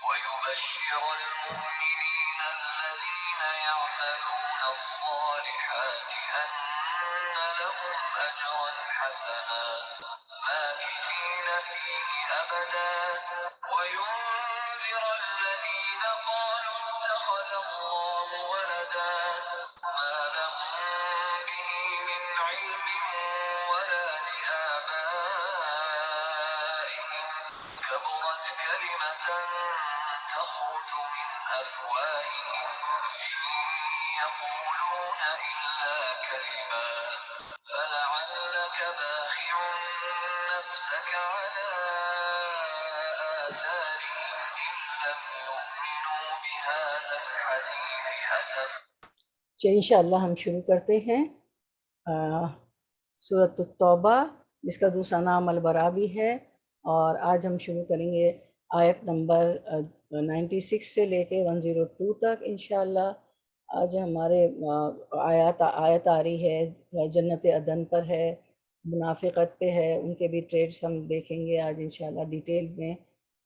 ويبشر المؤمنين الذين يعملون الصالحات أن لهم أجرا حسنا ماكثين فيه أبدا وينذر الذين قالوا اتخذ الله ولدا ما لهم به من علم ولا لآبائهم كبرت كلمة تخرج من أفواههم إن يقولون إلا كذبا فلعلك باخع نفسك على آثارهم إن لم يؤمنوا بهذا الحديث أسفا. چلیے انشاءاللہ ہم شروع کرتے ہیں سورۃ التوبہ، جس کا دوسرا نام البراء بھی ہے، اور آج ہم شروع کریں گے آیت نمبر 96 سے لے کے 102 تک انشاءاللہ. آج ہمارے آیت آ رہی ہے جنت عدن پر ہے، منافقت پہ ہے، ان کے بھی ٹریڈس ہم دیکھیں گے آج انشاءاللہ ڈیٹیل میں.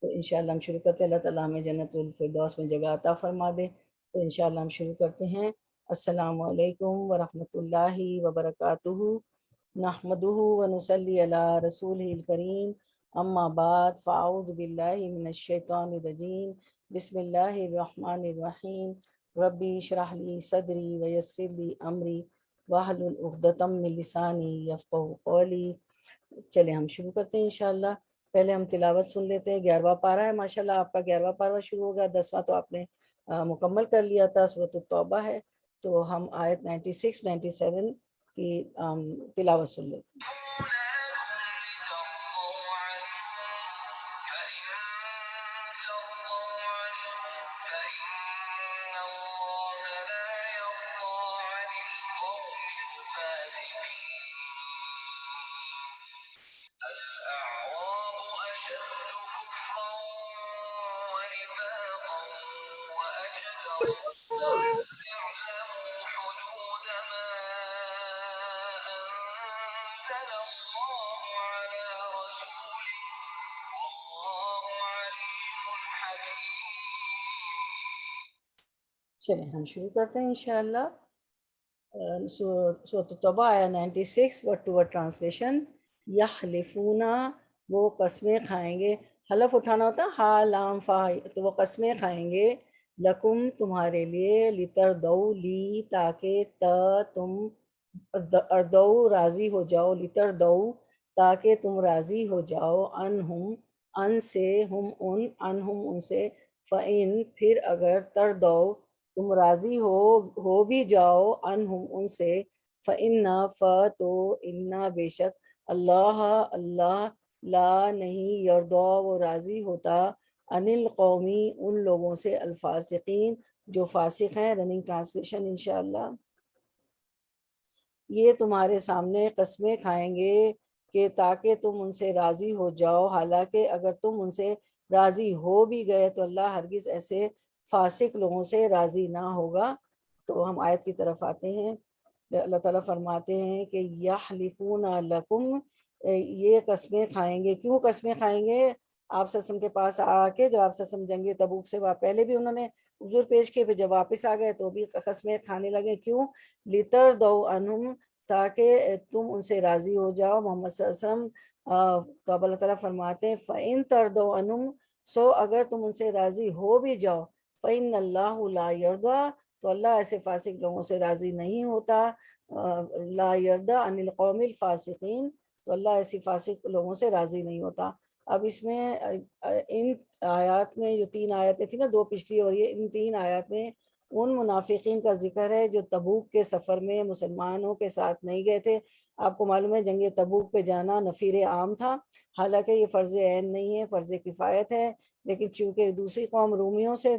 تو انشاءاللہ ہم شروع کرتے ہیں. اللہ تعالیٰ ہمیں جنت الفردوس میں جگہ عطا فرما دے. تو انشاءاللہ ہم شروع کرتے ہیں. السلام علیکم ورحمۃ اللہ وبرکاتہ. نحمدہ ونصلی علی رسولہ الکریم. اما بعد فاعوذ باللہ من الشیطان الرجیم. بسم اللہ الرحمن الرحیم. ربی اشرح لی صدری ویسر لی امری واحلل عقدۃ من لسانی یفقہوا قولی. چلیں ہم شروع کرتے ہیں انشاءاللہ. پہلے ہم تلاوت سن لیتے ہیں. 11واں پارہ ہے ماشاءاللہ. آپ کا 11واں پارہ شروع ہوگا، 10واں تو آپ نے مکمل کر لیا تھا. سورۃ التوبہ ہے، تو ہم آیت 96 97 کی تلاوت سن لیتے ہیں. چلیں ہم شروع کرتے ہیں انشاءاللہ. سورۃ التوبہ آیا 96 ورڈ ٹو ورڈ ٹرانسلیشن. یحلفونا، وہ قسمیں کھائیں گے. حلف اٹھانا ہوتا ہے ہا لام فا، تو وہ قسمیں کھائیں گے. لکم، تمہارے لیے. لتردو، لی، تاکہ. تم اردو، راضی ہو جاؤ. لتردو، تاکہ تم راضی ہو جاؤ. انہم، ان سے. ہم ان، انہم ان سے. فَإِن، پھر اگر. تردو، تم راضی ہو بھی جاؤ. انہم ان سے. فَإِنَّا، تو. اِنَّا، بے شک. اللہ، اللہ. لا، نہیں. یرضا، وہ راضی ہوتا. عن القومی، ان لوگوں سے. الفاسقین، جو فاسق ہیں. رننگ ٹرانسلیشن انشاءاللہ. یہ تمہارے سامنے قسمیں کھائیں گے کہ تاکہ تم ان سے راضی ہو جاؤ. حالانکہ اگر تم ان سے راضی ہو بھی گئے تو اللہ ہرگز ایسے فاسق لوگوں سے راضی نہ ہوگا. تو ہم آیت کی طرف آتے ہیں. اللہ تعالیٰ فرماتے ہیں کہ یحلفون لکم، یہ قسمیں کھائیں گے. کیوں قسمیں کھائیں گے؟ آپ سسم کے پاس آ کے، جب آپ سسم جنگ تبوک سے پہلے بھی انہوں نے عذر پیش کیے، پھر جب واپس آ گئے تو بھی قسمیں کھانے لگے. کیوں؟ لتردو عنہم، تاکہ تم ان سے راضی ہو جاؤ. محمد صلی اللہ علیہ وسلم. تو اب اللہ تعالیٰ فرماتے ہیں فَإِن تَرْضَوْا عَنْهُمْ، سو اگر تم ان سے راضی ہو بھی جاؤ. فَإِنَّ اللَّهُ لَا يَرْضَىٰ، تو اللہ ایسے فاسق لوگوں سے راضی نہیں ہوتا. لا يرضى عن القوم الفاسقین، تو اللہ ایسی فاسق لوگوں سے راضی نہیں ہوتا. اب اس میں ان آیات میں جو 3 آیتیں تھیں نا، 2 پچھلی اور یہ، ان 3 آیات میں ان منافقین کا ذکر ہے جو تبوک کے سفر میں مسلمانوں کے ساتھ نہیں گئے تھے. آپ کو معلوم ہے جنگ تبوک پہ جانا نفیر عام تھا، حالانکہ یہ فرض عین نہیں ہے، فرض کفایت ہے. لیکن چونکہ دوسری قوم رومیوں سے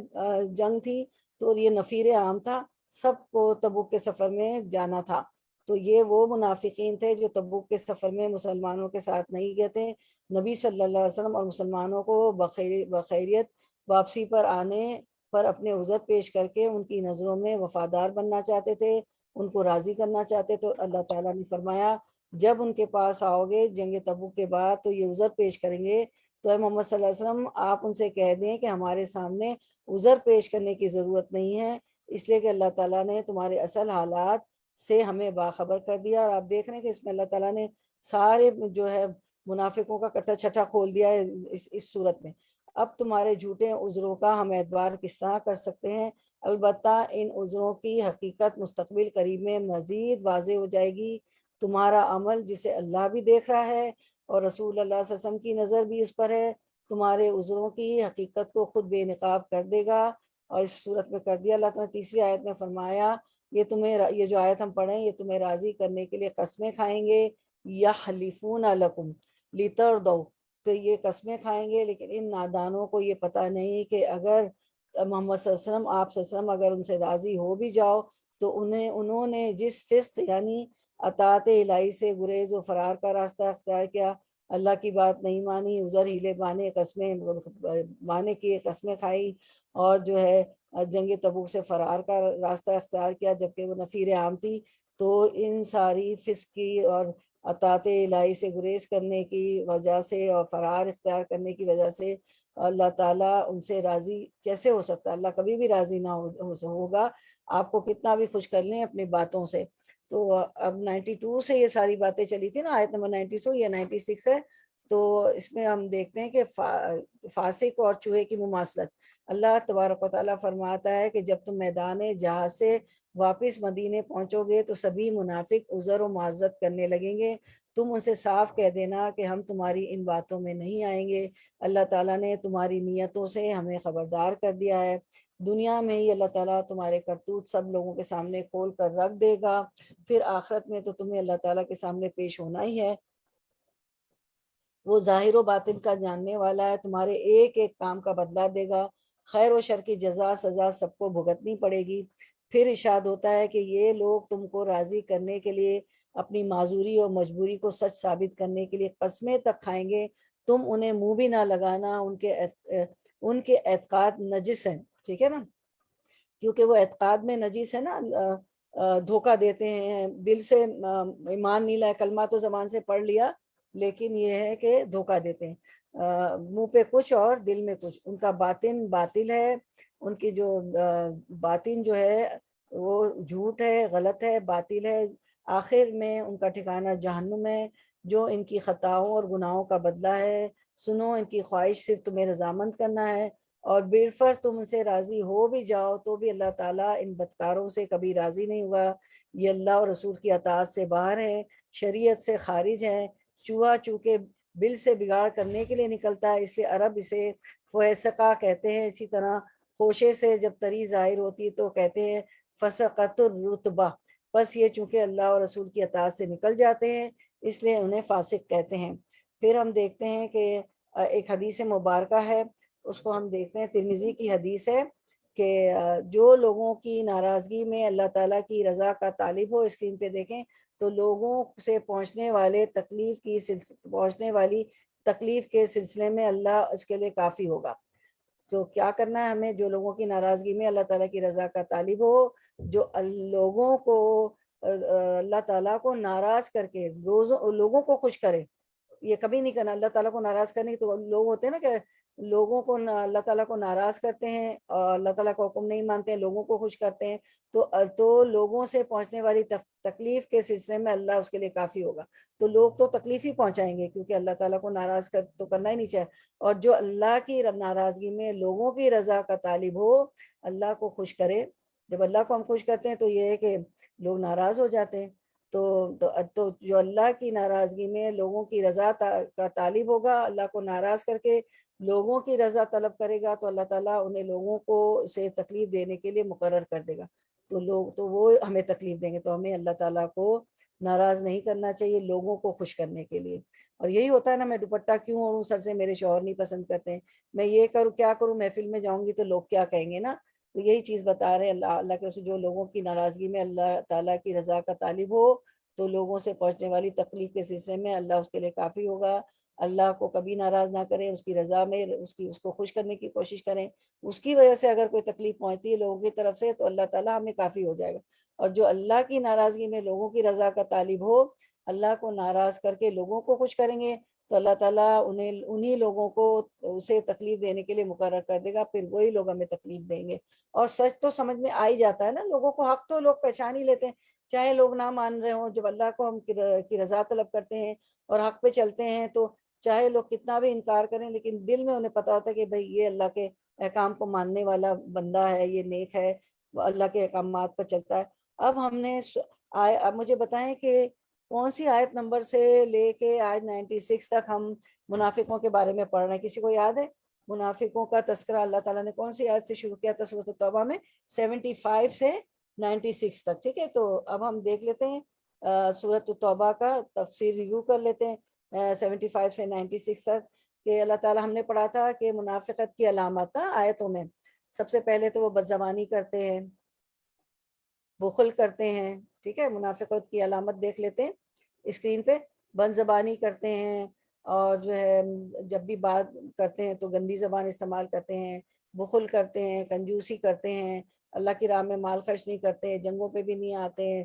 جنگ تھی تو یہ نفیر عام تھا، سب کو تبوک کے سفر میں جانا تھا. تو یہ وہ منافقین تھے جو تبوک کے سفر میں مسلمانوں کے ساتھ نہیں گئے تھے. نبی صلی اللہ علیہ وسلم اور مسلمانوں کو بخیریت واپسی پر آنے پر اپنے عذر پیش کر کے ان کی نظروں میں وفادار بننا چاہتے تھے، ان کو راضی کرنا چاہتے، تو اللہ تعالیٰ نے فرمایا جب ان کے پاس آؤ گے جنگ تبوک کے بعد تو یہ عذر پیش کریں گے، تو اے محمد صلی اللہ علیہ وسلم آپ ان سے کہہ دیں کہ ہمارے سامنے عذر پیش کرنے کی ضرورت نہیں ہے، اس لیے کہ اللہ تعالیٰ نے تمہارے اصل حالات سے ہمیں باخبر کر دیا۔ اور آپ دیکھ رہے ہیں کہ اس میں اللہ تعالیٰ نے سارے جو ہے منافقوں کا کٹا چھٹا کھول دیا ہے اس صورت میں۔ اب تمہارے جھوٹے عذروں کا ہم اعتبار کس طرح کر سکتے ہیں؟ البتہ ان عذروں کی حقیقت مستقبل قریب میں مزید واضح ہو جائے گی۔ تمہارا عمل جسے اللہ بھی دیکھ رہا ہے اور رسول اللہ صلی اللہ علیہ وسلم کی نظر بھی اس پر ہے، تمہارے عذروں کی حقیقت کو خود بے نقاب کر دے گا۔ اور اس صورت میں کر دیا۔ اللہ تعالیٰ تیسری آیت میں فرمایا یہ جو آیت ہم پڑھیں یہ تمہیں راضی کرنے کے لیے قسمیں کھائیں گے، یحلفون لکم لترضوا، تو یہ قسمیں کھائیں گے، لیکن ان نادانوں کو یہ پتہ نہیں کہ اگر محمد صلی اللہ علیہ وسلم آپ صلی اللہ علیہ وسلم اگر ان سے راضی ہو بھی جاؤ تو انہوں نے جس فسق یعنی اطاعت الہی سے گریز و فرار کا راستہ اختیار کیا، اللہ کی بات نہیں مانی، عذر ہیلے بانے قسمیں بانے کی قسمیں کھائی، اور جو ہے جنگ تبوک سے فرار کا راستہ اختیار کیا جبکہ وہ نفیر عام تھی، تو ان ساری فسق کی اور اطاعت الہی سے گریز کرنے کی وجہ سے اور فرار اختیار کرنے کی وجہ سے اللہ تعالیٰ ان سے راضی کیسے ہو سکتا ہے؟ اللہ کبھی بھی راضی نہ ہوگا، آپ کو کتنا بھی خوش کر لیں اپنی باتوں سے۔ تو اب 92 سے یہ ساری باتیں چلی تھی نا، آیت نمبر 92 یا 96 ہے، تو اس میں ہم دیکھتے ہیں کہ فاسق اور چوہے کی مماثلت۔ اللہ تبارک و تعالیٰ فرماتا ہے کہ جب تم میدان جہاد سے واپس مدینے پہنچو گے تو سبھی منافق عذر و معذرت کرنے لگیں گے، تم ان سے صاف کہہ دینا کہ ہم تمہاری ان باتوں میں نہیں آئیں گے، اللہ تعالیٰ نے تمہاری نیتوں سے ہمیں خبردار کر دیا ہے، دنیا میں ہی اللہ تعالیٰ تمہارے کرتوت سب لوگوں کے سامنے کھول کر رکھ دے گا، پھر آخرت میں تو تمہیں اللہ تعالیٰ کے سامنے پیش ہونا ہی ہے، وہ ظاہر و باطن کا جاننے والا ہے، تمہارے ایک ایک کام کا بدلہ دے گا، خیر و شر کی جزا سزا سب کو بھگتنی پڑے گی۔ پھر ارشاد ہوتا ہے کہ یہ لوگ تم کو راضی کرنے کے لیے اپنی معذوری اور مجبوری کو سچ ثابت کرنے کے لیے قسمیں تک کھائیں گے، تم انہیں منہ بھی نہ لگانا، ان کے اعتقاد نجس ہیں، ٹھیک ہے نا، کیونکہ وہ اعتقاد میں نجس ہے نا، دھوکہ دیتے ہیں، دل سے ایمان نہیں لائے، کلمہ تو زبان سے پڑھ لیا لیکن یہ ہے کہ دھوکہ دیتے ہیں، منہ پہ کچھ اور دل میں کچھ، ان کا باطن باطل ہے، ان کی جو باطن جو ہے وہ جھوٹ ہے، غلط ہے، باطل ہے، آخر میں ان کا ٹھکانہ جہنم ہے، جو ان کی خطاؤں اور گناہوں کا بدلہ ہے، سنو ان کی خواہش صرف تمہیں رضامند کرنا ہے، اور بالفرض تم ان سے راضی ہو بھی جاؤ تو بھی اللہ تعالیٰ ان بدکاروں سے کبھی راضی نہیں ہوا، یہ اللہ اور رسول کی اطاعت سے باہر ہے، شریعت سے خارج ہے، چوہا چونکہ بل سے بگاڑ کرنے کے لیے نکلتا ہے اس لیے عرب اسے فسقہ کہتے ہیں، اسی طرح خوشے سے جب تری ظاہر ہوتی ہے تو کہتے ہیں فسقۃ الرتبہ، بس یہ چونکہ اللہ اور رسول کی اطاعت سے نکل جاتے ہیں اس لیے انہیں فاسق کہتے ہیں۔ پھر ہم دیکھتے ہیں کہ ایک حدیث مبارکہ ہے، اس کو ہم دیکھتے ہیں، ترمذی کی حدیث ہے کہ جو لوگوں کی ناراضگی میں اللہ تعالیٰ کی رضا کا طالب ہو، اسکرین پہ دیکھیں تو لوگوں سے پہنچنے والی تکلیف کے سلسلے میں اللہ اس کے لیے کافی ہوگا۔ تو کیا کرنا ہے ہمیں؟ جو لوگوں کی ناراضگی میں اللہ تعالیٰ کی رضا کا طالب ہو، جو لوگوں کو اللہ تعالیٰ کو ناراض کر کے لوگوں کو خوش کرے، یہ کبھی نہیں کرنا اللہ تعالیٰ کو ناراض کرنے کی، تو لوگ ہوتے ہیں نا کہ لوگوں کو اللہ تعالیٰ کو ناراض کرتے ہیں اور اللہ تعالیٰ کا حکم نہیں مانتے ہیں، لوگوں کو خوش کرتے ہیں، تو لوگوں سے پہنچنے والی تکلیف کے سلسلے میں اللہ اس کے لیے کافی ہوگا، تو لوگ تو تکلیف ہی پہنچائیں گے کیونکہ اللہ تعالیٰ کو ناراض تو کرنا ہی نہیں چاہے، اور جو اللہ کی ناراضگی میں لوگوں کی رضا کا طالب ہو، اللہ کو خوش کرے، جب اللہ کو ہم خوش کرتے ہیں تو یہ ہے کہ لوگ ناراض ہو جاتے ہیں، تو جو اللہ کی ناراضگی میں لوگوں کی رضا کا طالب ہوگا، اللہ کو ناراض کر کے لوگوں کی رضا طلب کرے گا، تو اللہ تعالیٰ انہیں لوگوں کو سے تکلیف دینے کے لیے مقرر کر دے گا، تو وہ ہمیں تکلیف دیں گے، تو ہمیں اللہ تعالیٰ کو ناراض نہیں کرنا چاہیے لوگوں کو خوش کرنے کے لیے۔ اور یہی ہوتا ہے نا، میں دوپٹہ کیوں اوڑھوں سر سے، میرے شوہر نہیں پسند کرتے ہیں، میں یہ کروں کیا کروں، محفل میں جاؤں گی تو لوگ کیا کہیں گے نا، تو یہی چیز بتا رہے ہیں اللہ کے رسول، جو لوگوں کی ناراضگی میں اللہ تعالیٰ کی رضا کا طالب ہو تو لوگوں سے پہنچنے والی تکلیف کے سلسلے میں اللہ اس کے لیے کافی ہوگا، اللہ کو کبھی ناراض نہ کریں، اس کی رضا میں اس کو خوش کرنے کی کوشش کریں. اس کی وجہ سے اگر کوئی تکلیف پہنچتی ہے لوگوں کی طرف سے تو اللہ تعالیٰ ہمیں کافی ہو جائے گا. اور جو اللہ کی ناراضگی میں لوگوں کی رضا کا طالب ہو، اللہ کو ناراض کر کے لوگوں کو خوش کریں گے تو اللہ تعالیٰ انہی لوگوں کو اسے تکلیف دینے کے لیے مقرر کر دے گا، پھر وہی لوگ ہمیں تکلیف دیں گے. اور سچ تو سمجھ میں آ ہی جاتا ہے نا لوگوں کو، حق تو لوگ پہچان ہی لیتے ہیں چاہے لوگ نہ مان رہے ہوں. جب اللہ کو ہم کی رضا طلب کرتے ہیں اور حق پہ چلتے ہیں تو چاہے لوگ کتنا بھی انکار کریں لیکن دل میں انہیں پتا ہوتا ہے کہ بھئی یہ اللہ کے احکام کو ماننے والا بندہ ہے، یہ نیک ہے، وہ اللہ کے احکامات پر چلتا ہے. اب ہم نے اب مجھے بتائیں کہ کون سی آیت نمبر سے لے کے آیت 96 تک ہم منافقوں کے بارے میں پڑھ رہے ہیں؟ کسی کو یاد ہے منافقوں کا تذکرہ اللہ تعالیٰ نے کون سی آیت سے شروع کیا تھا سورۃ التوبہ میں؟ 75 سے 96 تک. ٹھیک ہے، تو اب ہم دیکھ لیتے ہیں سورۃ التوبہ کا تفسیر ریویو کر لیتے ہیں 75 سے 96 تک. کہ اللہ تعالیٰ ہم نے پڑھا تھا کہ منافقت کی علامات آیتوں میں سب سے پہلے تو وہ بدزبانی کرتے ہیں، بخل کرتے ہیں. ٹھیک ہے، منافقت کی علامت دیکھ لیتے ہیں اسکرین پہ. بد زبانی کرتے ہیں، اور جو ہے جب بھی بات کرتے ہیں تو گندی زبان استعمال کرتے ہیں. بخل کرتے ہیں، کنجوسی کرتے ہیں، اللہ کی راہ میں مال خرچ نہیں کرتے، جنگوں پہ بھی نہیں آتے ہیں،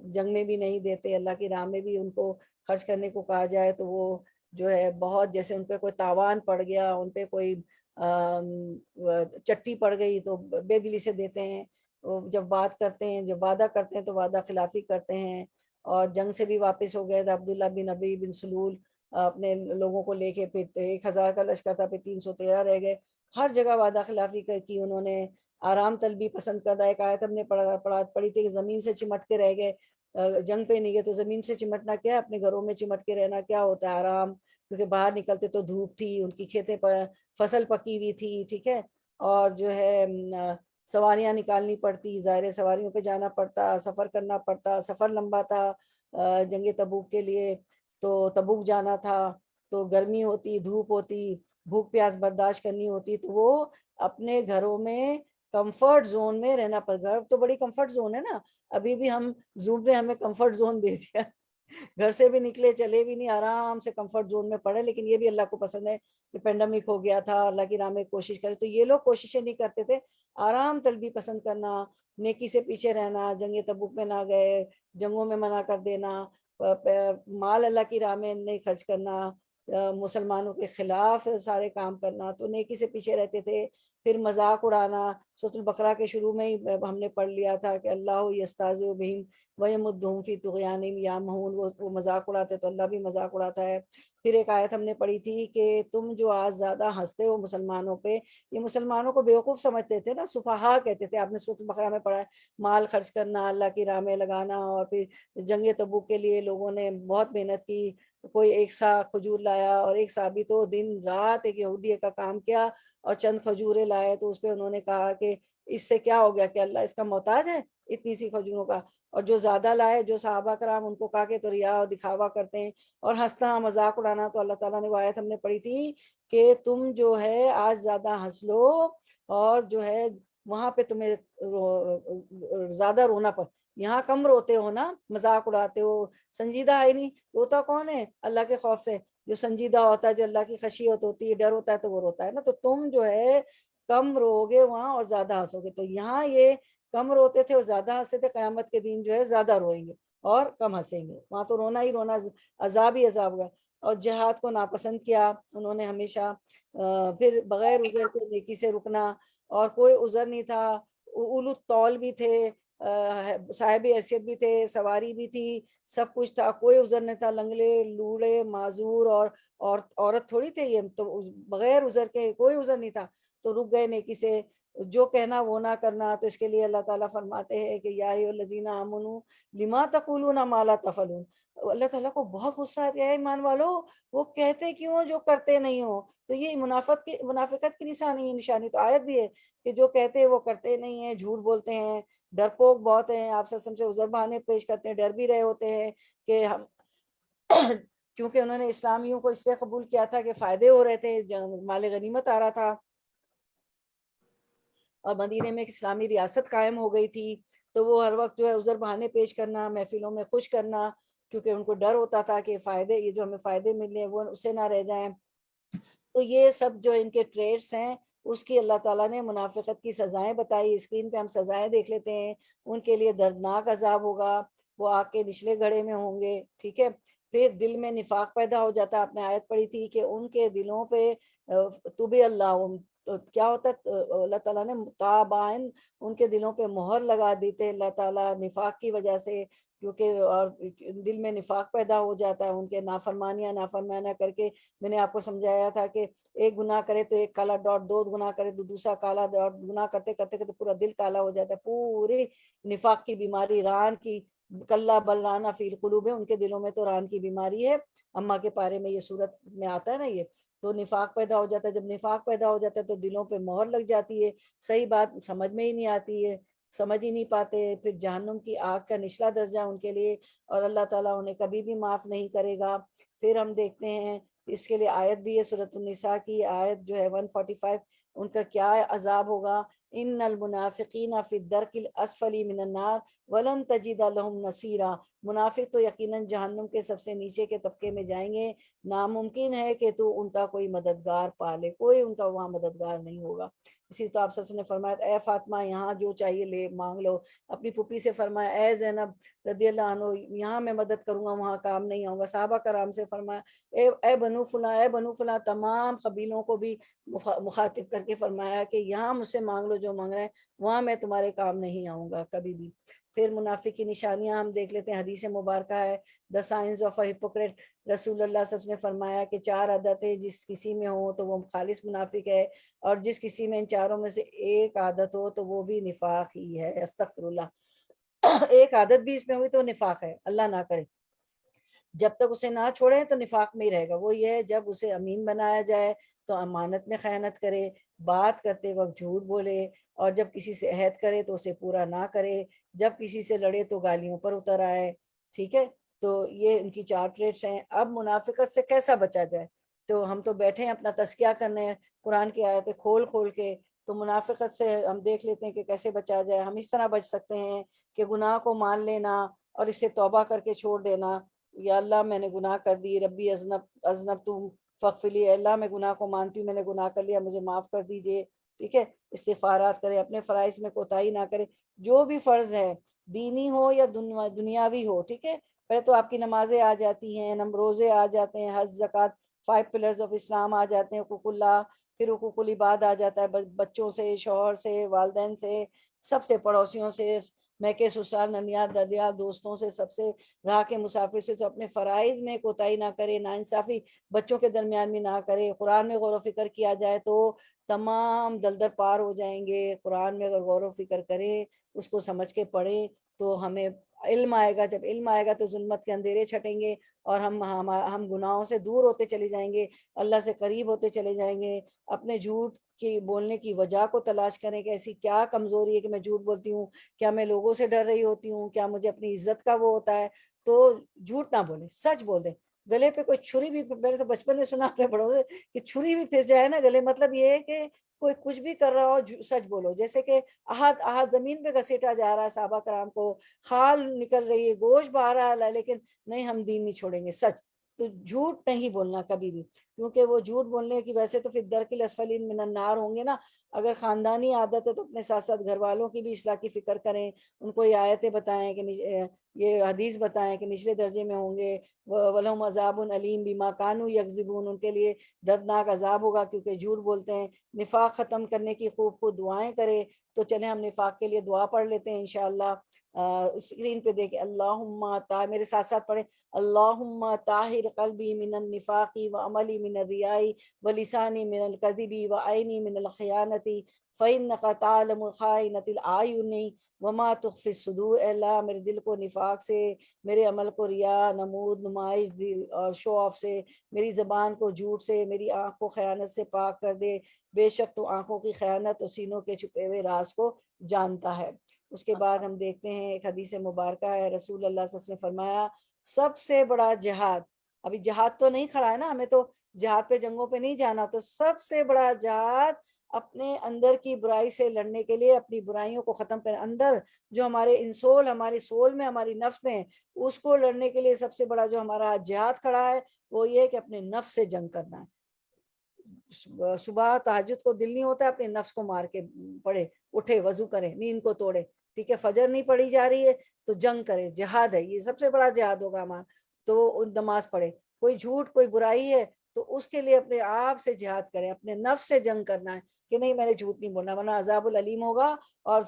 جنگ میں بھی نہیں دیتے. اللہ کی راہ میں بھی ان کو خرچ کرنے کو کہا جائے تو وہ جو ہے بہت، جیسے ان پہ کوئی تاوان پڑ گیا، ان پہ کوئی چٹی پڑ گئی تو بے دلی سے دیتے ہیں. جب بات کرتے ہیں، جب وعدہ کرتے ہیں تو وعدہ خلافی کرتے ہیں. اور جنگ سے بھی واپس ہو گئے تھے عبداللہ بن ابی بن سلول اپنے لوگوں کو لے کے، پھر 1000 کا لشکر تھا، پھر 313 رہ گئے. ہر جگہ وعدہ خلافی کی انہوں نے. آرام طلبی پسند کردہ ایک آیت ہم نے پڑھی تھی کہ زمین سے چمٹ کے رہ گئے، جنگ پہ نہیں گئے تو زمین سے چمٹنا کیا ہے، اپنے گھروں میں چمٹ کے رہنا کیا ہوتا ہے، آرام. کیونکہ باہر نکلتے تو دھوپ تھی، ان کی کھیتیں پر فصل پکی ہوئی تھی. ٹھیک ہے، اور جو ہے سواریاں نکالنی پڑتی، ظاہر سواریوں پہ جانا پڑتا، سفر کرنا پڑتا. سفر لمبا تھا جنگ تبوک کے لیے، تو تبوک جانا تھا تو گرمی ہوتی، دھوپ ہوتی، بھوک پیاس برداشت کرنی ہوتی. تو وہ اپنے گھروں میں کمفرٹ زون میں رہنا پڑ گھر تو بڑی کمفرٹ زون ہے نا. ابھی بھی ہم زوم نے ہمیں کمفرٹ زون دے دیا، گھر سے بھی نکلے چلے بھی نہیں، آرام سے کمفرٹ زون میں پڑے. لیکن یہ بھی اللہ کو پسند ہے کہ پینڈمک ہو گیا تھا، اللہ کی راہ میں کوشش کرے. تو یہ لوگ کوششیں نہیں کرتے تھے، آرام طلبی پسند کرنا، نیکی سے پیچھے رہنا، جنگ تبوک میں نہ گئے، جنگوں میں منع کر دینا، مال اللہ کی راہ میں نہیں خرچ کرنا، مسلمانوں کے خلاف سارے کام کرنا. تو نیکی سے پیچھے رہتے تھے. پھر مذاق اڑانا، سورۃ البقرہ کے شروع میں ہی ہم نے پڑھ لیا تھا کہ اللہ یستہزئ بہم ویمدھم فی طغیانہم یعمہون، وہ مذاق اڑاتے تو اللہ بھی مذاق اڑاتا ہے. پھر ایک آیت ہم نے پڑھی تھی کہ تم جو آج زیادہ ہنستے ہو مسلمانوں پہ، یہ مسلمانوں کو بیوقوف سمجھتے تھے نا، سفہا کہتے تھے. آپ نے سورۃ البقرہ میں پڑھا ہے، مال خرچ کرنا، اللہ کی راہ میں لگانا. اور پھر جنگ تبوک کے لیے لوگوں نے بہت محنت کی، کوئی 1 سا کھجور لایا، اور ایک صحابی تو دن رات ایک یہودی کا کام کیا اور چند کھجوریں لائے. تو اس پہ انہوں نے کہا کہ اس سے کیا ہو گیا کہ اللہ اس کا محتاج ہے اتنی سی کھجوروں کا. اور جو زیادہ لائے، جو صحابہ کرام، ان کو کہا کہ تو ریا اور دکھاوا کرتے ہیں اور ہنسنا مذاق اڑانا. تو اللہ تعالیٰ نے وہ آیت ہم نے پڑھی تھی کہ تم جو ہے آج زیادہ ہنس لو، اور جو ہے وہاں پہ تمہیں زیادہ رونا پڑ، یہاں کم روتے ہو نا، مذاق اڑاتے ہو. سنجیدہ ہے نہیں، روتا کون ہے؟ اللہ کے خوف سے. جو سنجیدہ ہوتا ہے، جو اللہ کی خشیت ہوتی ہے، ڈر ہوتا ہے، تو وہ روتا ہے نا. تو تم جو ہے کم رو گے وہاں اور زیادہ ہنسو گے. تو یہاں یہ کم روتے تھے اور زیادہ ہنستے تھے، قیامت کے دن جو ہے زیادہ روئیں گے اور کم ہنسیں گے. وہاں تو رونا ہی رونا، عذاب ہی عذاب ہوگا. اور جہاد کو ناپسند کیا انہوں نے ہمیشہ. پھر بغیر عذر کے نیکی سے رکنا، اور کوئی عذر نہیں تھا. اولو الطول بھی تھے، صاحب حیثیت بھی تھے، سواری بھی تھی، سب کچھ تھا، کوئی عذر نہیں تھا. لنگڑے لوڑے معذور اور عورت تھوڑی تھے یہ تو، بغیر عذر کے کوئی عذر نہیں تھا. تو رک گئے نیکی سے، جو کہنا وہ نہ کرنا. تو اس کے لیے اللہ تعالیٰ فرماتے ہیں کہ یا ایھا الذین آمنوا لما تقولون ما لا تفعلون. اللہ تعالیٰ کو بہت غصہ آتا ہے، ایمان والو وہ کہتے کیوں جو کرتے نہیں ہو. تو یہ منافقت کی نشانی تو آیت بھی ہے کہ جو کہتے وہ کرتے نہیں ہیں، جھوٹ بولتے ہیں، ڈرپوک بہت ہیں، آپ سب سے عذر بہانے پیش کرتے ہیں، ڈر بھی رہے ہوتے ہیں کہ ہم کیونکہ انہوں نے اسلامیوں کو اس لیے قبول کیا تھا کہ فائدے ہو رہے تھے، مال غنیمت آ رہا تھا، اور مدینے میں ایک اسلامی ریاست قائم ہو گئی تھی. تو وہ ہر وقت جو ہے عذر بہانے پیش کرنا، محفلوں میں خوش کرنا، کیونکہ ان کو ڈر ہوتا تھا کہ فائدے یہ جو ہمیں فائدے ملے وہ اسے نہ رہ جائیں۔ تو یہ سب جو ان کے ٹریٹس ہیں اس کی اللہ تعالیٰ نے منافقت کی سزائیں بتائی۔ اسکرین پہ ہم سزائیں دیکھ لیتے ہیں۔ ان کے لیے دردناک عذاب ہوگا، وہ آگ کے نچلے گڑھے میں ہوں گے، ٹھیک ہے۔ پھر دل میں نفاق پیدا ہو جاتا ہے، آپ نے آیت پڑھی تھی کہ ان کے دلوں پہ طبع اللہ، تو کیا ہوتا ہے، اللہ تعالیٰ نے تابعین ان کے دلوں پہ مہر لگا دیتے اللہ تعالیٰ نفاق کی وجہ سے، کیونکہ اور دل میں نفاق پیدا ہو جاتا ہے ان کے نافرمانیاں کر کے۔ میں نے آپ کو سمجھایا تھا کہ ایک گناہ کرے تو ایک کالا ڈاٹ، دو گناہ کرے تو دوسرا کالا ڈاٹ، گناہ کرتے کرتے کرتے پورا دل کالا ہو جاتا ہے، پوری نفاق کی بیماری، ران کی، کلا بل رانا فی القلوب ہے، ان کے دلوں میں تو ران کی بیماری ہے۔ اما کے پارے میں یہ صورت میں آتا ہے نا، یہ تو نفاق پیدا ہو جاتا ہے۔ جب نفاق پیدا ہو جاتا ہے تو دلوں پہ مہر لگ جاتی ہے، صحیح بات سمجھ میں ہی نہیں آتی ہے، سمجھ ہی نہیں پاتے، پھر جہنم کی آگ کا نچلا درجہ ان کے لیے، اور اللہ تعالیٰ انہیں کبھی بھی معاف نہیں کرے گا۔ پھر ہم دیکھتے ہیں اس کے لیے آیت بھی ہے، سورۃ النساء کی آیت جو ہے 145، ان کا کیا عذاب ہوگا، ان المنافقین فی الدرک الاسفل من النار ولن تجد لهم نصیرا۔ منافق تو یقیناً جہنم کے سب سے نیچے کے طبقے میں جائیں گے، ناممکن ہے کہ تو ان کا کوئی مددگار پالے، کوئی ان کا وہاں مددگار نہیں ہوگا۔ اسی تو آپ سب نے فرمایا اے فاطمہ یہاں جو چاہیے لے مانگ لو، اپنی پھوپھی سے فرمایا اے زینب رضی اللہ عنہ یہاں میں مدد کروں گا وہاں کام نہیں آؤں گا، صحابہ کرام سے فرمایا اے بنو فلاں، اے بنو فلاں، تمام قبیلوں کو بھی مخاطب کر کے فرمایا کہ یہاں مجھ سے مانگ لو جو مانگ رہے ہیں، وہاں میں تمہارے کام نہیں آؤں گا کبھی بھی۔ پھر منافق کی نشانیاں ہم دیکھ لیتے ہیں، حدیث مبارکہ ہے دا سائنس آف اے ہپوکریٹ، رسول اللہ صلی اللہ علیہ وسلم نے فرمایا کہ 4 عادتیں جس کسی میں ہو تو وہ خالص منافق ہے، اور جس کسی میں ان چاروں میں سے ایک عادت ہو تو وہ بھی نفاق ہی ہے، استغفر اللہ۔ ایک عادت بھی اس میں ہوئی تو نفاق ہے، اللہ نہ کرے۔ جب تک اسے نہ چھوڑے تو نفاق میں ہی رہے گا۔ وہ یہ ہے جب اسے امین بنایا جائے تو امانت میں خیانت کرے، بات کرتے وقت جھوٹ بولے، اور جب کسی سے عہد کرے تو اسے پورا نہ کرے، جب کسی سے لڑے تو گالیوں پر اتر آئے، ٹھیک ہے۔ تو یہ ان کی 4 ٹریٹس ہیں۔ اب منافقت سے کیسا بچا جائے؟ تو ہم تو بیٹھے ہیں اپنا تزکیہ کرنے ہیں قرآن کی آیتیں کھول کھول کے، تو منافقت سے ہم دیکھ لیتے ہیں کہ کیسے بچا جائے۔ ہم اس طرح بچ سکتے ہیں کہ گناہ کو مان لینا اور اسے توبہ کر کے چھوڑ دینا، یا اللہ میں نے گناہ کر دی، ربی اذنب تم فغفلی، اللہ میں گناہ کو مانتی ہوں میں نے گناہ کر لیا مجھے معاف کر دیجئے، ٹھیک ہے۔ استغفارات کرے، اپنے فرائض میں کوتاہی نہ کرے، جو بھی فرض ہے دینی ہو یا دنیاوی ہو، ٹھیک ہے۔ پہلے تو آپ کی نمازیں آ جاتی ہیں، روزے آ جاتے ہیں، حج زکوٰۃ 5 پلرز آف اسلام آ جاتے ہیں، حقوق اللہ، پھر حقوق العباد آ جاتا ہے، بچوں سے، شوہر سے، والدین سے، سب سے، پڑوسیوں سے، میکے سسرال ننیال دادیال دوستوں سے، سب سے، راہ کے مسافر سے۔ تو اپنے فرائض میں کوتاہی نہ کرے، ناانصافی بچوں کے درمیان بھی نہ کرے۔ قرآن میں غور و فکر کیا جائے تو تمام دلدل پار ہو جائیں گے۔ قرآن میں اگر غور و فکر کریں، اس کو سمجھ کے پڑھیں تو ہمیں علم آئے گا، جب علم آئے گا تو ظلمت کے اندھیرے چھٹیں گے، اور ہم گناہوں سے دور ہوتے چلے جائیں گے، اللہ سے قریب ہوتے چلے جائیں گے۔ اپنے جھوٹ کی بولنے کی وجہ کو تلاش کریں کہ ایسی کیا کمزوری ہے کہ میں جھوٹ بولتی ہوں، کیا میں لوگوں سے ڈر رہی ہوتی ہوں، کیا مجھے اپنی عزت کا وہ ہوتا ہے، تو جھوٹ نہ بولیں، سچ بول دیں۔ گلے پہ کوئی چھری بھی، میں نے تو بچپن میں سنا اپنے بڑوں سے کہ چھری بھی پھر جائے نا گلے، مطلب یہ ہے کہ کوئی کچھ بھی کر رہا ہو سچ بولو۔ جیسے کہ احد زمین پہ گھسیٹا جا رہا ہے صحابہ کرام کو، خال نکل رہی ہے، گوشت باہر آ رہا ہے، لیکن نہیں ہم دین نہیں چھوڑیں گے، سچ۔ تو جھوٹ نہیں بولنا کبھی بھی، کیونکہ وہ جھوٹ بولنے کی وجہ سے تو پھر درک الاسفل من النار ہوں گے نا۔ اگر خاندانی عادت ہے تو اپنے ساتھ ساتھ گھر والوں کی بھی اصلاح کی فکر کریں، ان کو یہ آیتیں بتائیں کہ یہ حدیث بتائیں کہ نچلے درجے میں ہوں گے، وَلَهُمْ عَذَابٌ أَلِيمٌ بِمَا كَانُوا يَكْذِبُونَ، ان کے لیے دردناک عذاب ہوگا کیونکہ جھوٹ بولتے ہیں۔ نفاق ختم کرنے کی خوب خوب دعائیں کرے، تو چلیں ہم نفاق کے لیے دعا پڑھ لیتے ہیں انشاءاللہ۔ اسکرین پہ دیکھیں، اللہم میرے ساتھ ساتھ پڑھیں، اللہم طاہر قلبی من النفاق وعملی من الریاء ولسانی من الکذب وعینی من الخیانت فإنک تعلم خائنۃ الأعین وما تخفی الصدور۔ اے اللہ میرے دل کو نفاق سے، میرے عمل کو ریا، نمود، نمائش، اور شو آف سے، میری زبان کو جھوٹ سے، میری آنکھ کو خیانت سے پاک کر دے، بے شک تو آنکھوں کی خیانت اور سینوں کے چھپے ہوئے راز کو جانتا ہے۔ اس کے بعد ہم دیکھتے ہیں ایک حدیث مبارکہ ہے، رسول اللہ صلی اللہ علیہ وسلم نے فرمایا سب سے بڑا جہاد، ابھی جہاد تو نہیں کھڑا ہے نا، ہمیں تو جہاد پہ جنگوں پہ نہیں جانا، تو سب سے بڑا جہاد اپنے اندر کی برائی سے لڑنے کے لیے اپنی برائیوں کو ختم کریں. اندر جو ہمارے انسول ہماری سول میں ہماری نفس میں اس کو لڑنے کے لیے سب سے بڑا جو ہمارا جہاد کھڑا ہے وہ یہ ہے کہ اپنے نفس سے جنگ کرنا ہے. صبح تہجد کو دل نہیں ہوتا ہے اپنے نفس کو مار کے پڑھے, اٹھے, وضو کرے, نیند کو توڑے, ٹھیک ہے, فجر نہیں پڑھی جا رہی ہے تو جنگ کرے, جہاد ہے, یہ سب سے بڑا جہاد ہوگا ہمارا. تو نماز پڑھے, کوئی جھوٹ کوئی برائی ہے تو اس کے لیے اپنے آپ سے جہاد کریں, اپنے نفس سے جنگ کرنا ہے کہ نہیں میں نے جھوٹ نہیں بولنا ورنہ عذاب العلیم ہوگا. اور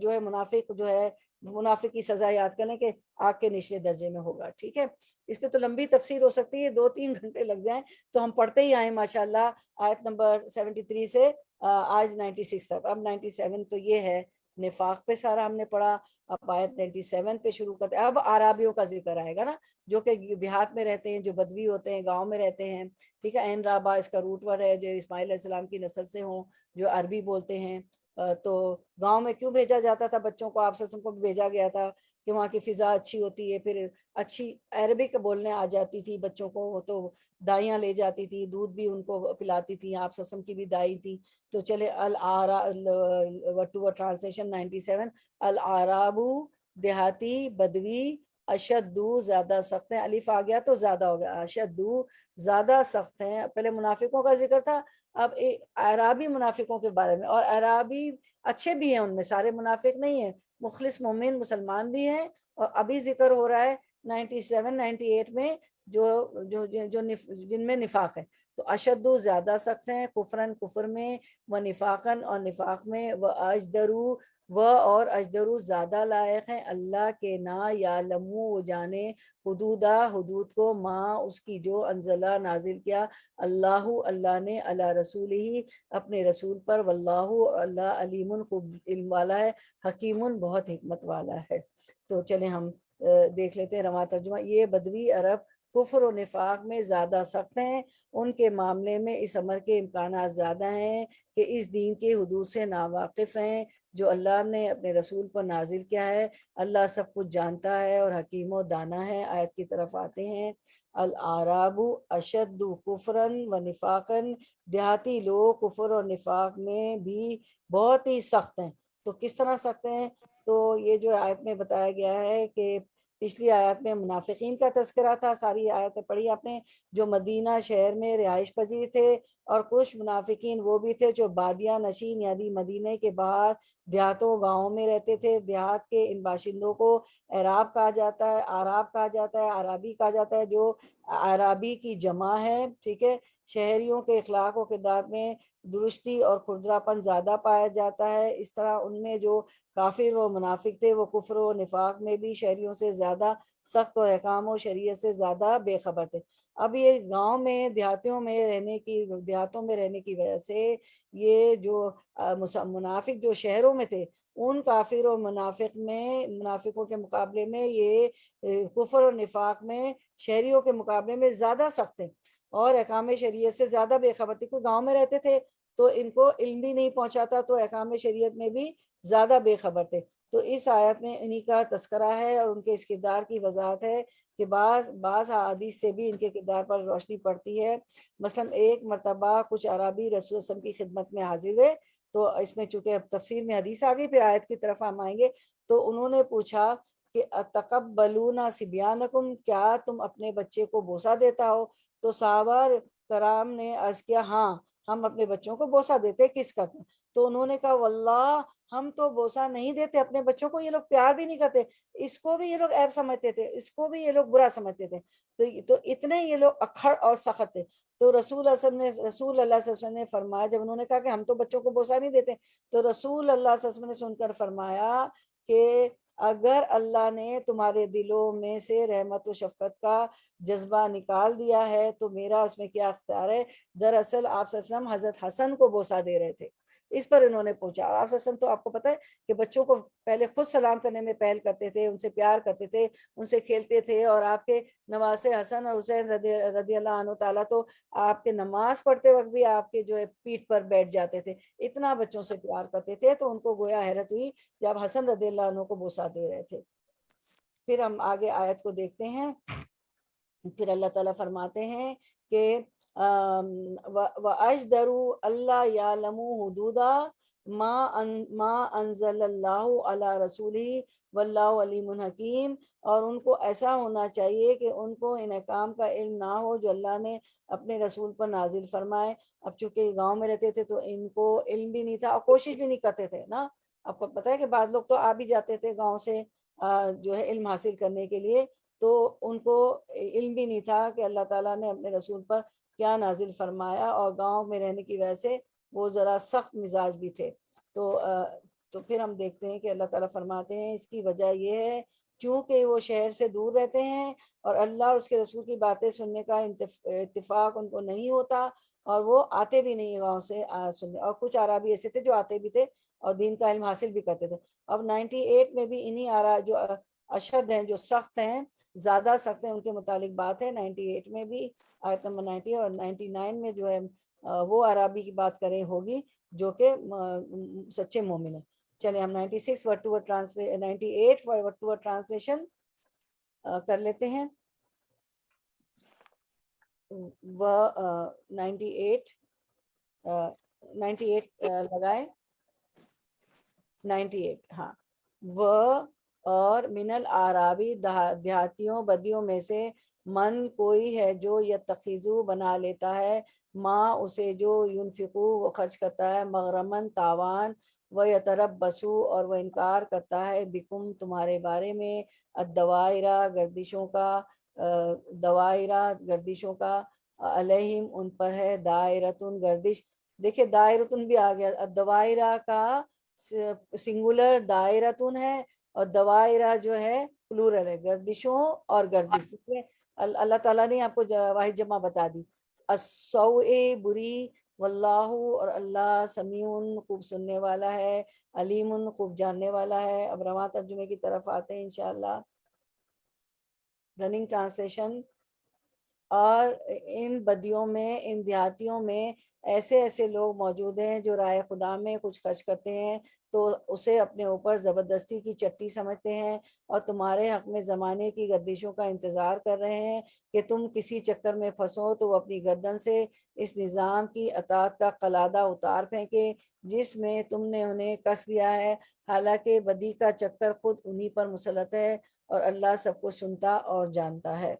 جو ہے منافق جو ہے منافق کی سزا یاد کرنے کے آگ کے نچلے درجے میں ہوگا. ٹھیک ہے, اس پہ تو لمبی تفسیر ہو سکتی ہے, 2-3 گھنٹے لگ جائیں تو ہم پڑھتے ہی آئیں ماشاءاللہ آیت نمبر 73 سے آج 96 تک. اب 97 تو یہ ہے نفاق پہ سارا ہم نے پڑھا, اب آیت 97 پہ شروع کرتے ہیں. اب عرابیوں کا ذکر آئے گا نا, جو کہ دیہات میں رہتے ہیں, جو بدوی ہوتے ہیں, گاؤں میں رہتے ہیں. ٹھیک ہے, عین رابا اس کا روٹ ورڈ ہے, جو اسماعیل علیہ السلام کی نسل سے ہوں, جو عربی بولتے ہیں. تو گاؤں میں کیوں بھیجا جاتا تھا بچوں کو, آپ سسم کو بھی بھیجا گیا تھا کہ وہاں کی فضا اچھی ہوتی ہے, پھر اچھی عربک بولنے آ جاتی تھی بچوں کو, تو دائیاں لے جاتی تھی, دودھ بھی ان کو پلاتی تھی, آپ سسم کی بھی دائی تھی. تو چلے ٹرانسلیشن 97, العرابو دیہاتی بدوی, اشدو زیادہ سخت ہیں, الف آ گیا تو زیادہ ہو گیا, اشدو زیادہ سخت ہیں. پہلے منافقوں کا ذکر تھا, اب اعرابی منافقوں کے بارے میں. اور اعرابی اچھے بھی ہیں, ان میں سارے منافق نہیں ہیں, مخلص مومن مسلمان بھی ہیں. اور ابھی ذکر ہو رہا ہے 97-98 میں جو جو جو جن میں نفاق ہے. تو اشدو زیادہ سخت ہیں, کفرن کفر میں, و نفاقن اور نفاق میں, و اجدرو و اور اجدرو زیادہ لائق ہیں اللہ کے نا یعلمو وہ جانے حدودہ حدود کو, ماں اس کی جو انزلہ نازل کیا اللہ اللہ نے علی رسول ہی اپنے رسول پر, واللہ اللہ علیم خوب علم والا ہے, حکیم بہت حکمت والا ہے. تو چلیں ہم دیکھ لیتے ہیں رواں ترجمہ. یہ بدوی عرب کفر و نفاق میں زیادہ سخت ہیں, ان کے معاملے میں اس امر کے امکانات زیادہ ہیں کہ اس دین کے حدود سے ناواقف ہیں جو اللہ نے اپنے رسول پر نازل کیا ہے. اللہ سب کچھ جانتا ہے اور حکیم و دانا ہے. آیت کی طرف آتے ہیں. الاعراب اشد کفرن و نفاقن, دیہاتی لوگ کفر اور نفاق میں بھی بہت ہی سخت ہیں. تو کس طرح سخت ہیں, تو یہ جو آیت میں بتایا گیا ہے کہ پچھلی آیت میں منافقین کا تذکرہ تھا, ساری آیتیں پڑھی آپ نے, جو مدینہ شہر میں رہائش پذیر تھے, اور کچھ منافقین وہ بھی تھے جو بادیہ نشین یعنی مدینہ کے باہر دیہاتوں گاؤں میں رہتے تھے. دیہات کے ان باشندوں کو اعراب کہا جاتا ہے, آراب کہا جاتا ہے, عرابی کہا جاتا ہے, جو عرابی کی جمع ہے. ٹھیک ہے, شہریوں کے اخلاق و کردار میں درستی اور کھردرا پن زیادہ پایا جاتا ہے. اس طرح ان میں جو کافر و منافق تھے وہ کفر و نفاق میں بھی شہریوں سے زیادہ سخت و احکام و شریعت سے زیادہ بے خبر تھے. اب یہ گاؤں میں دیہاتوں میں رہنے کی وجہ سے یہ جو منافق جو شہروں میں تھے, ان کافر و منافقوں کے مقابلے میں یہ کفر و نفاق میں شہریوں کے مقابلے میں زیادہ سخت ہیں اور احکام شریعت سے زیادہ بے خبر تھے. کیونکہ گاؤں میں رہتے تھے تو ان کو علم بھی نہیں پہنچاتا, تو احکام شریعت میں بھی زیادہ بے خبر تھے. تو اس آیت میں انہی کا تذکرہ ہے اور ان کے اس کردار کی وضاحت ہے کہ بعض حدیث سے بھی ان کے کردار پر روشنی پڑتی ہے. مثلا ایک مرتبہ کچھ عربی رسول وسلم کی خدمت میں حاضر ہوئے, تو اس میں چونکہ اب تفسیر میں حدیث آ گئی, پھر آیت کی طرف ہم آئیں گے. تو انہوں نے پوچھا کہ اتقبلون صبیانکم, کیا تم اپنے بچے کو بوسہ دیتا ہو؟ تو صحابہ کرام نے عرض کیا ہاں ہم اپنے بچوں کو بوسہ دیتے. کس کا؟ تو انہوں نے کہا واللہ ہم تو بوسہ نہیں دیتے اپنے بچوں کو, یہ لوگ پیار بھی نہیں کرتے, اس کو بھی یہ لوگ عیب سمجھتے تھے, اس کو بھی یہ لوگ برا سمجھتے تھے. تو اتنے یہ لوگ اکھڑ اور سخت تھے. تو رسول اللہ صلی اللہ علیہ وسلم نے فرمایا, جب انہوں نے کہا کہ ہم تو بچوں کو بوسہ نہیں دیتے, تو رسول اللہ صلی اللہ علیہ وسلم نے سن کر فرمایا کہ اگر اللہ نے تمہارے دلوں میں سے رحمت و شفقت کا جذبہ نکال دیا ہے تو میرا اس میں کیا اختیار ہے. دراصل آپ صلی اللہ علیہ وسلم حضرت حسن کو بوسہ دے رہے تھے, اس پر انہوں نے پوچھا. آپ صلی اللہ علیہ وسلم تو آپ کو پتہ ہے کہ بچوں کو پہلے خود سلام کرنے میں پہل کرتے تھے, ان سے پیار کرتے تھے, ان سے کھیلتے تھے, اور آپ کے نواسے حسن اور حسین رضی اللہ عنہ تعالیٰ تو آپ کے نماز پڑھتے وقت بھی آپ کے جو ہے پیٹھ پر بیٹھ جاتے تھے, اتنا بچوں سے پیار کرتے تھے. تو ان کو گویا حیرت ہوئی جب حسن رضی اللہ عنہ کو بوسہ دے رہے تھے. پھر ہم آگے آیت کو دیکھتے ہیں. پھر اللہ تعالیٰ فرماتے ہیں کہ وَأَجْدَرُوا أَلَّا يَعْلَمُوا حُدُودَ ما انزل اللہ علی رسولہ واللہ علیم حکیم، اور ان کو ایسا ہونا چاہیے کہ ان کو ان احکام کا علم نہ ہو جو اللہ نے اپنے رسول پر نازل فرمائے۔ اب چونکہ گاؤں میں رہتے تھے تو ان کو علم بھی نہیں تھا اور کوشش بھی نہیں کرتے تھے نا۔ آپ کو پتہ ہے کہ بعض لوگ تو آ بھی جاتے تھے گاؤں سے جو ہے علم حاصل کرنے کے لیے، تو ان کو علم بھی نہیں تھا کہ اللہ تعالیٰ نے اپنے رسول پر کیا نازل فرمایا، اور گاؤں میں رہنے کی وجہ سے وہ ذرا سخت مزاج بھی تھے۔ تو پھر ہم دیکھتے ہیں کہ اللہ تعالیٰ فرماتے ہیں اس کی وجہ یہ ہے چونکہ وہ شہر سے دور رہتے ہیں اور اللہ اور اس کے رسول کی باتیں سننے کا اتفاق ان کو نہیں ہوتا، اور وہ آتے بھی نہیں گاؤں سے سننے۔ اور کچھ عربی ایسے تھے جو آتے بھی تھے اور دین کا علم حاصل بھی کرتے تھے۔ اب 98 میں بھی انہی جو اشد ہیں، جو سخت ہیں، زیادہ سخت ہیں، ان کے متعلق بات ہے 98 میں بھی، آیت نمبر 90 اور 99 میں جو ہے وہ عربی کی بات کریں ہوگی جو کہ سچے مومن ہیں۔ چلیں ہم 96 word to word 98 word to word translation کر لیتے ہیں۔ وہ 98 لگائے 98 ہاں۔ وہ اور من الاعرابی دیہاتیوں بدیوں میں سے من کوئی ہے جو یتخذو بنا لیتا ہے ماں اسے جو ینفقو وہ خرچ کرتا ہے مغرمن تاوان، وہ یتربصو اور وہ انکار کرتا ہے بکم تمہارے بارے میں الدوائرہ گردشوں کا، گردشوں کا علیہم ان پر ہے دائرتن گردش۔ دیکھیں دائرتن بھی آ گیا، الدوائرہ کا سنگولر دائرتن ہے اور دوائرہ جو ہے پلورل ہے، گردشوں اور گردش۔ اللہ تعالیٰ نے آپ کو واحد جمع بتا دی۔ السوء بری، واللہ اور اللہ سمیع خوب سننے والا ہے، علیم خوب جاننے والا ہے۔ اب رواں ترجمے کی طرف آتے ہیں انشاءاللہ۔ Running translation. اور ان بدیوں میں، ان دیہاتیوں میں ایسے ایسے لوگ موجود ہیں جو راہ خدا میں کچھ خرچ کرتے ہیں تو اسے اپنے اوپر زبردستی کی چٹی سمجھتے ہیں، اور تمہارے حق میں زمانے کی گردشوں کا انتظار کر رہے ہیں کہ تم کسی چکر میں پھنسو تو وہ اپنی گردن سے اس نظام کی اطاعت کا قلادہ اتار پھینکے جس میں تم نے انہیں کس دیا ہے، حالانکہ بدی کا چکر خود انہی پر مسلط ہے، اور اللہ سب کو سنتا اور جانتا ہے۔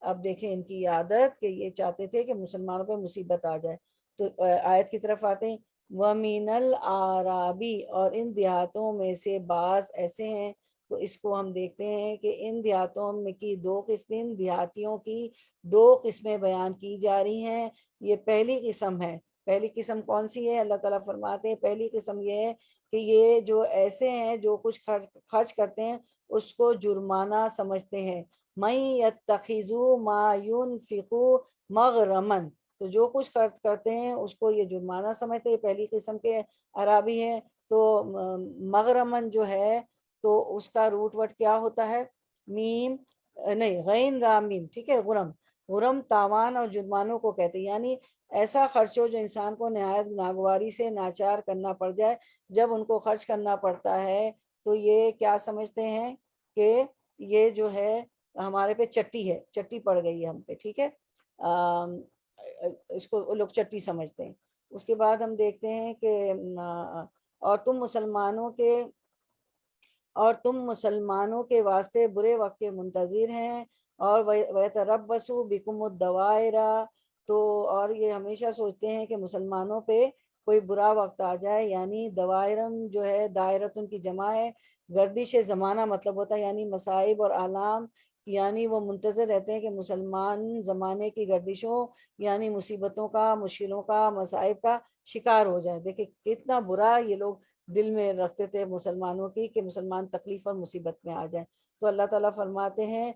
اب دیکھیں ان کی عادت کہ یہ چاہتے تھے کہ مسلمانوں پہ مصیبت آ جائے، تو آیت کی طرف آتے ہیں۔ وَمِنَ الْأَعْرَابِ اور ان دیہاتوں میں سے بعض ایسے ہیں، تو اس کو ہم دیکھتے ہیں کہ ان دیہاتوں میں کی دو قسمیں، دیہاتیوں کی دو قسمیں بیان کی جا رہی ہیں۔ یہ پہلی قسم ہے۔ پہلی قسم کون سی ہے؟ اللہ تعالیٰ فرماتے ہیں پہلی قسم یہ ہے کہ یہ جو ایسے ہیں جو کچھ خرچ کرتے ہیں اس کو جرمانہ سمجھتے ہیں۔ مَن یتخذوا ما ينفقوا مغرمن، تو جو کچھ خرچ کرتے ہیں اس کو یہ جرمانہ سمجھتے ہیں، پہلی قسم کے عرابی ہیں۔ تو مغرمن جو ہے تو اس کا روٹ ورڈ کیا ہوتا ہے؟ میم نہیں، غین رام میم، ٹھیک ہے، غرم۔ غرم تاوان اور جرمانوں کو کہتے ہیں، یعنی ایسا خرچ ہو جو انسان کو نہایت ناگواری سے ناچار کرنا پڑ جائے۔ جب ان کو خرچ کرنا پڑتا ہے تو یہ کیا سمجھتے ہیں کہ یہ جو ہے ہمارے پہ چٹی ہے، چٹی پڑ گئی ہے ہم پہ، ٹھیک ہے، اس کو وہ لوگ چٹی سمجھتے ہیں۔ اس کے بعد ہم دیکھتے ہیں کہ اور تم مسلمانوں کے واسطے برے وقت کے منتظر ہیں، اور وَيَتَرَبَّصُوا بِكُمُ الدَّوَائِرَ، تو اور یہ ہمیشہ سوچتے ہیں کہ مسلمانوں پہ کوئی برا وقت آ جائے، یعنی دوائرم جو ہے دائرتن کی جمع ہے، گردش زمانہ مطلب ہوتا ہے، یعنی مصائب اور آلام، یعنی وہ منتظر رہتے ہیں کہ مسلمان زمانے کی گردشوں یعنی مصیبتوں کا، مشکلوں کا، مصائب کا شکار ہو جائے۔ دیکھیں کتنا برا یہ لوگ دل میں رکھتے تھے مسلمانوں کی کہ مسلمان تکلیف اور مصیبت میں آ جائیں۔ تو اللہ تعالیٰ فرماتے ہیں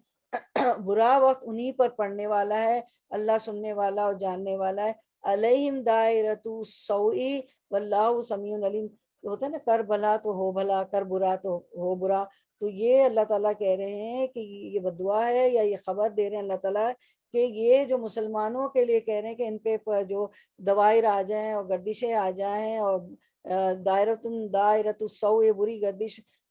برا وقت انہی پر پڑنے والا ہے، اللہ سننے والا اور جاننے والا ہے۔ علیہم دائرۃ السوء واللہ سمیع علیم، ہوتا ہے نا کر بھلا تو ہو بھلا، کر برا تو ہو برا۔ تو یہ اللہ تعالیٰ کہہ رہے ہیں کہ یہ بدعا ہے، یا یہ خبر دے رہے ہیں اللہ تعالیٰ کہ یہ جو مسلمانوں کے لیے کہہ رہے ہیں کہ ان پہ جو دوائر آ جائیں اور گردشیں آ جائیں اور دائرۃ السوء بری گردش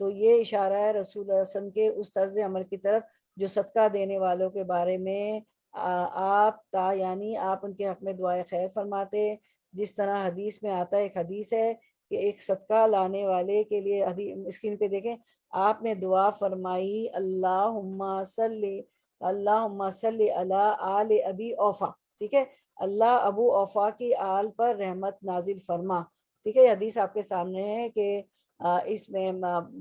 تو یہ اشارہ ہے رسول اللہ صلی اللہ علیہ وسلم کے اس طرز عمل کی طرف جو صدقہ دینے والوں کے بارے میں آپ یعنی آپ ان کے حق میں دعائے خیر فرماتے. جس طرح حدیث میں آتا ہے، ایک حدیث ہے کہ ایک صدقہ لانے والے کے لیے، اسکرین پہ دیکھیں، آپ نے دعا فرمائی اللہم صلی علی آل ابی اوفا، ٹھیک ہے، اللہ ابو اوفا کی آل پر رحمت نازل فرما. ٹھیک ہے، یہ حدیث آپ کے سامنے ہے کہ اس میں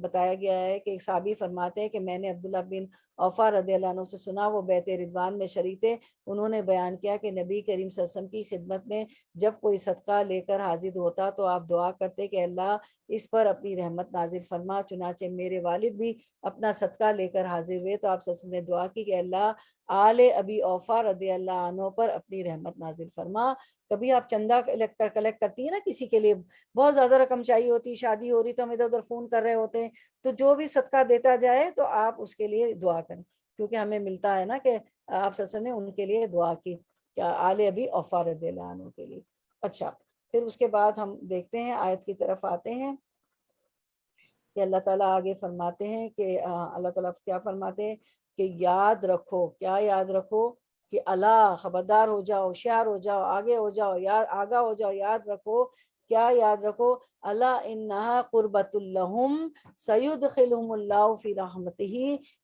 بتایا گیا ہے کہ ایک صحابی فرماتے ہیں کہ میں نے عبداللہ بن اوفا رضی اللہ عنہ سے سنا، وہ بیت رضوان میں شریک تھے. انہوں نے بیان کیا کہ نبی کریم صلی اللہ علیہ وسلم کی خدمت میں جب کوئی صدقہ لے کر حاضر ہوتا تو آپ دعا کرتے کہ اللہ اس پر اپنی رحمت نازل فرما. چنانچہ میرے والد بھی اپنا صدقہ لے کر حاضر ہوئے تو آپ صلی اللہ علیہ وسلم نے دعا کی کہ اللہ آل ابی اوفا رضی اللہ عنہ پر اپنی رحمت نازل فرما. کبھی آپ چندہ کلیکٹ کرتی ہیں نا کسی کے لیے، بہت زیادہ رقم چاہیے ہوتی، شادی ہو رہی تو ہم ادھر ادھر فون کر رہے ہوتے ہیں، تو جو بھی صدقہ دیتا جائے تو آپ اس کے لیے دعا کریں، کیونکہ ہمیں ملتا ہے نا کہ آپ صلی اللہ علیہ وسلم نے ان کے لیے دعا کی، کیا آل ابی اوفا رضی اللہ عنہ کے لیے. اچھا، پھر اس کے بعد ہم دیکھتے ہیں آیت کی طرف آتے ہیں کہ اللہ تعالیٰ آگے فرماتے ہیں کہ اللہ تعالیٰ کیا فرماتے ہیں کہ یاد رکھو، کیا یاد رکھو کہ اللہ، خبردار ہو جاؤ، ہوشیار ہو جاؤ، آگے ہو جاؤ، آگاہ ہو جاؤ، یاد رکھو، کیا یاد رکھو، اللہ انہا قربت لہم سیدخلہم اللہ فی رحمتہ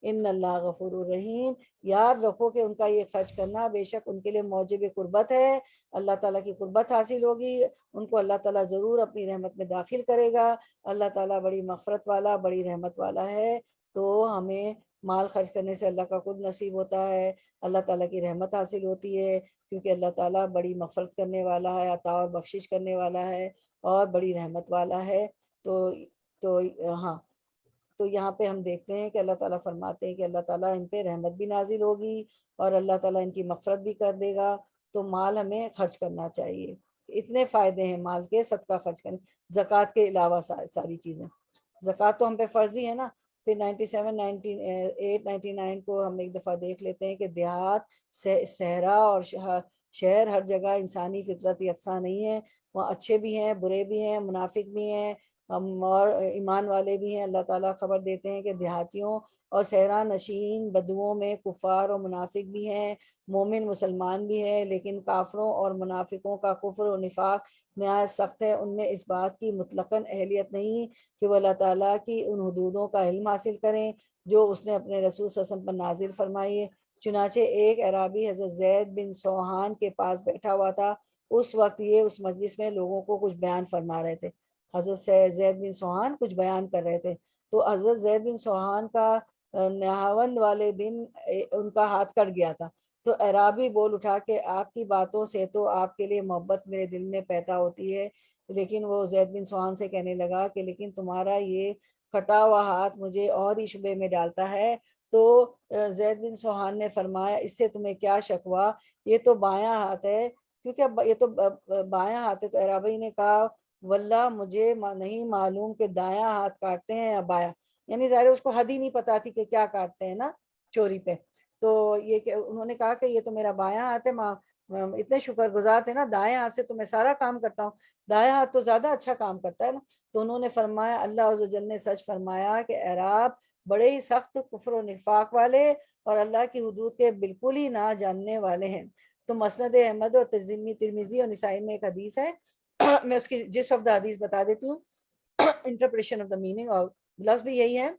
ان اللہ غفور الرحیم. یاد رکھو کہ ان کا یہ خرچ کرنا بے شک ان کے لیے موجب قربت ہے، اللہ تعالیٰ کی قربت حاصل ہوگی، ان کو اللہ تعالیٰ ضرور اپنی رحمت میں داخل کرے گا. اللہ تعالیٰ بڑی مغفرت والا، بڑی رحمت والا ہے. تو ہمیں مال خرچ کرنے سے اللہ کا قرب نصیب ہوتا ہے، اللہ تعالیٰ کی رحمت حاصل ہوتی ہے، کیونکہ اللہ تعالیٰ بڑی مغفرت کرنے والا ہے، عطا اور بخشش کرنے والا ہے اور بڑی رحمت والا ہے. تو ہاں، تو یہاں پہ ہم دیکھتے ہیں کہ اللہ تعالیٰ فرماتے ہیں کہ اللہ تعالیٰ ان پہ رحمت بھی نازل ہوگی اور اللہ تعالیٰ ان کی مغفرت بھی کر دے گا. تو مال ہمیں خرچ کرنا چاہیے، اتنے فائدے ہیں مال کے، صدقہ خرچ کرنے، زکوٰۃ کے علاوہ ساری چیزیں. زکوٰۃ تو ہم پہ فرضی ہے نا. پھر 97 98 99 کو ہم ایک دفعہ دیکھ لیتے ہیں کہ دیہات، صحرا اور شہر، ہر جگہ انسانی فطرت یکساں نہیں ہے، وہاں اچھے بھی ہیں، برے بھی ہیں، منافق بھی ہیں اور ایمان والے بھی ہیں. اللہ تعالیٰ خبر دیتے ہیں کہ دیہاتیوں اور صحرا نشین بدوؤں میں کفار اور منافق بھی ہیں، مومن مسلمان بھی ہیں، لیکن کافروں اور منافقوں کا کفر و نفاق نہایت سخت ہے. ان میں اس بات کی مطلقاً اہلیت نہیں کہ وہ اللہ تعالیٰ کی ان حدودوں کا علم حاصل کریں جو اس نے اپنے رسول صلی اللہ علیہ وسلم پر نازل فرمائی ہے. چنانچہ ایک عرابی حضرت زید بن سوحان کے پاس بیٹھا ہوا تھا. اس وقت یہ اس مجلس میں لوگوں کو کچھ بیان فرما رہے تھے. حضرت زید بن سوحان کچھ بیان کر رہے تھے. تو حضرت زید بن سوحان کا نہاوند والے دن ان کا ہاتھ کٹ گیا تھا. تو عرابی بول اٹھا کہ آپ کی باتوں سے تو آپ کے لیے محبت میرے دل میں پیدا ہوتی ہے، لیکن وہ زید بن سوحان سے کہنے لگا کہ لیکن تمہارا یہ کٹا ہوا ہاتھ مجھے اور ہی شبے میں ڈالتا ہے. تو زید بن سوحان نے فرمایا اس سے تمہیں کیا شک ہوا، یہ تو بایاں ہاتھ ہے، کیونکہ یہ تو بایاں ہاتھ ہے. تو عرابی نے کہا واللہ مجھے نہیں معلوم کہ دایاں ہاتھ کاٹتے ہیں یا بایاں، یعنی ظاہر اس کو حد ہی نہیں پتا تھی کہ کیا کاٹتے ہیں نا چوری پہ. تو یہ کہ انہوں نے کہا کہ یہ تو میرا بایاں ہاتھ ہے، اتنے شکر گزار تھے نا، دائیں ہاتھ سے تو میں سارا کام کرتا ہوں، دائیں ہاتھ تو زیادہ اچھا کام کرتا ہے نا. تو انہوں نے فرمایا اللہ عز و جل نے سچ فرمایا کہ اعراب بڑے ہی سخت کفر و نفاق والے اور اللہ کی حدود کے بالکل ہی نہ جاننے والے ہیں. تو مسند احمد اور ترمذی اور نسائی میں ایک حدیث ہے، میں اس کی جسٹ آف دا حدیث بتا دیتی ہوں، انٹرپریشن آف دا میننگ، اور لفظ بھی یہی ہے،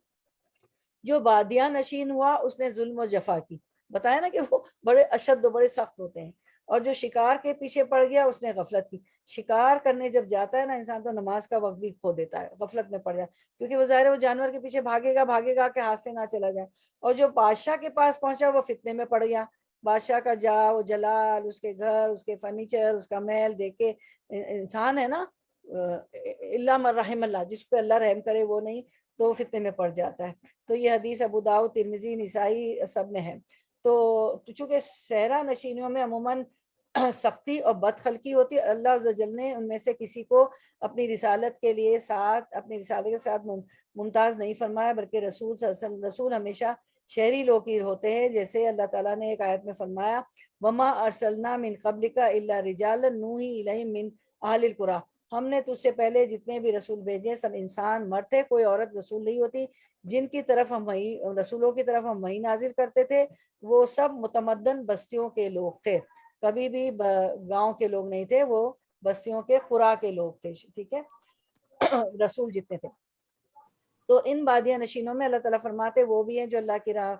جو بادیاں نشین ہوا اس نے ظلم و جفا کی. بتایا نا کہ وہ بڑے اشد و بڑے سخت ہوتے ہیں. اور جو شکار کے پیچھے پڑ گیا اس نے غفلت کی. شکار کرنے جب جاتا ہے نا انسان تو نماز کا وقت بھی کھو دیتا ہے، غفلت میں پڑ جائے، کیونکہ وہ ظاہر ہے وہ جانور کے پیچھے بھاگے گا کہ ہاتھ سے نہ چلا جائے. اور جو بادشاہ کے پاس پہنچا وہ فتنے میں پڑ گیا. بادشاہ کا جاؤ جلال، اس کے گھر، اس کے فرنیچر، اس کا محل دیکھ کے انسان ہے نا، اللہ من رحم اللہ، جس پہ اللہ رحم کرے وہ نہیں، تو فتنے میں پڑ جاتا ہے. تو یہ حدیث ابو داؤد، ترمذی، نسائی سب میں ہے. تو چونکہ صحرا نشینیوں میں عموماً سختی اور بدخلقی ہوتی ہے، اللہ عز و جل نے ان میں سے کسی کو اپنی رسالت کے لیے اپنی رسالت کے ساتھ ممتاز نہیں فرمایا، بلکہ رسول صلی اللہ علیہ وسلم، رسول ہمیشہ شہری لوگ ہی ہوتے ہیں. جیسے اللہ تعالیٰ نے ایک آیت میں فرمایا وما ارسلنا من قبلک الا رجالا نوحی الیہم من اہل القری، ہم نے تجھ سے پہلے جتنے بھی رسول بھیجے سب انسان مرد تھے، کوئی عورت رسول نہیں ہوتی۔ جن کی طرف ہم وہی رسولوں کی طرف ہم وہی نازل کرتے تھے وہ سب متمدن بستیوں کے لوگ تھے، کبھی بھی گاؤں کے لوگ نہیں تھے، وہ بستیوں کے قرا کے لوگ تھے، ٹھیک ہے، رسول جتنے تھے۔ تو ان بادیہ نشینوں میں اللہ تعالیٰ فرماتے وہ بھی ہیں جو اللہ کی راہ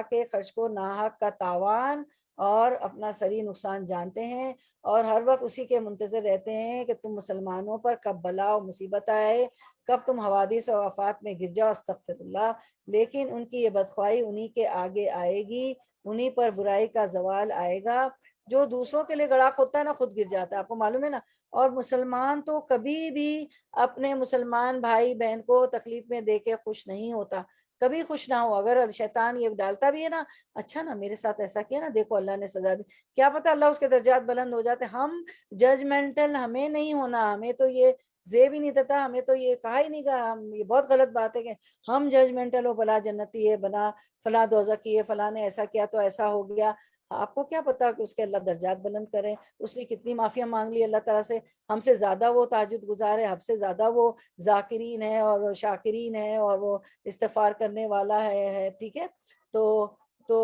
کے خرچ کو ناحق کا تاوان اور اپنا سری نقصان جانتے ہیں، اور ہر وقت اسی کے منتظر رہتے ہیں کہ تم مسلمانوں پر کب بلا و مصیبت آئے، کب تم حوادث و آفات میں گر جاؤ، استغفر اللہ۔ لیکن ان کی یہ بدخواہی انہی کے آگے آئے گی، انہی پر برائی کا زوال آئے گا۔ جو دوسروں کے لیے گڑاخ ہوتا ہے نا خود گر جاتا ہے، آپ کو معلوم ہے نا۔ اور مسلمان تو کبھی بھی اپنے مسلمان بھائی بہن کو تکلیف میں دے کے خوش نہیں ہوتا، کبھی خوش نہ ہو۔ اگر شیطان یہ ڈالتا بھی ہے نا، اچھا نا میرے ساتھ ایسا کیا نا، دیکھو اللہ نے سزا دی، کیا پتہ اللہ اس کے درجات بلند ہو جاتے۔ ہم ججمنٹل ہمیں نہیں ہونا، ہمیں تو یہ زیب ہی نہیں دیتا، ہمیں تو یہ کہا ہی نہیں گا، یہ بہت غلط بات ہے کہ ہم ججمنٹل ہو، بلا جنتی ہے، بنا فلاں دوزخی ہے، فلاں نے ایسا کیا تو ایسا ہو گیا۔ آپ کو کیا پتا کہ اس کے اللہ درجات بلند کریں، اس نے کتنی معافیاں مانگ لی اللہ تعالیٰ سے، ہم سے زیادہ وہ تہجد گزار ہے، ہم سے زیادہ وہ ذاکرین ہے اور شاکرین ہے اور وہ استغفار کرنے والا ہے، ٹھیک ہے۔ تو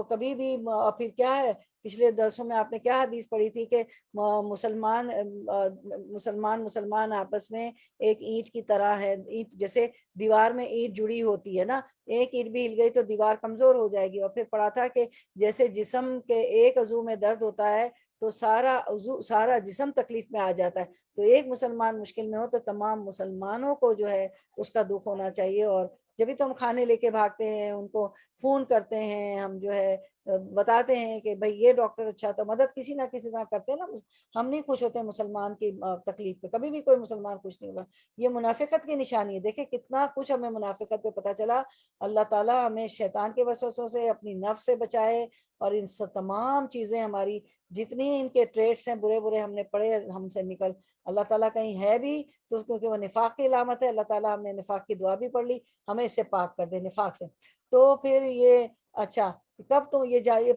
کبھی بھی پھر کیا ہے، پچھلے درسوں میں آپ نے کیا حدیث پڑھی تھی کہ مسلمان مسلمان آپس میں ایک اینٹ کی طرح ہے، اینٹ جیسے دیوار میں اینٹ جڑی ہوتی ہے نا، ایک اینٹ بھی ہل گئی تو دیوار کمزور ہو جائے گی۔ اور پھر پڑھا تھا کہ جیسے جسم کے ایک عضو میں درد ہوتا ہے تو سارا جسم تکلیف میں آ جاتا ہے، تو ایک مسلمان مشکل میں ہو تو تمام مسلمانوں کو جو ہے اس کا دکھ ہونا چاہیے۔ اور جبھی تو ہم کھانے لے کے بھاگتے ہیں، ان کو فون کرتے ہیں، ہم جو ہے بتاتے ہیں کہ بھئی یہ ڈاکٹر اچھا، تو مدد کسی نہ کسی طرح کرتے ہیں نا۔ ہم نہیں خوش ہوتے مسلمان کی تکلیف پہ، کبھی بھی کوئی مسلمان خوش نہیں ہوگا، یہ منافقت کی نشانی ہے۔ دیکھیں کتنا کچھ ہمیں منافقت پہ پتہ چلا۔ اللہ تعالیٰ ہمیں شیطان کے وسوسوں سے، اپنی نفس سے بچائے، اور ان تمام چیزیں ہماری جتنی ان کے ٹریٹس ہیں برے برے ہم نے پڑھے ہم سے نکل، اللہ تعالیٰ کہیں ہے بھی تو کیونکہ وہ نفاق کی علامت ہے، اللہ تعالیٰ ہم نے نفاق کی دعا بھی پڑھ لی، ہمیں اس سے پاک کر دے نفاق سے۔ تو پھر یہ اچھا کب تم یہ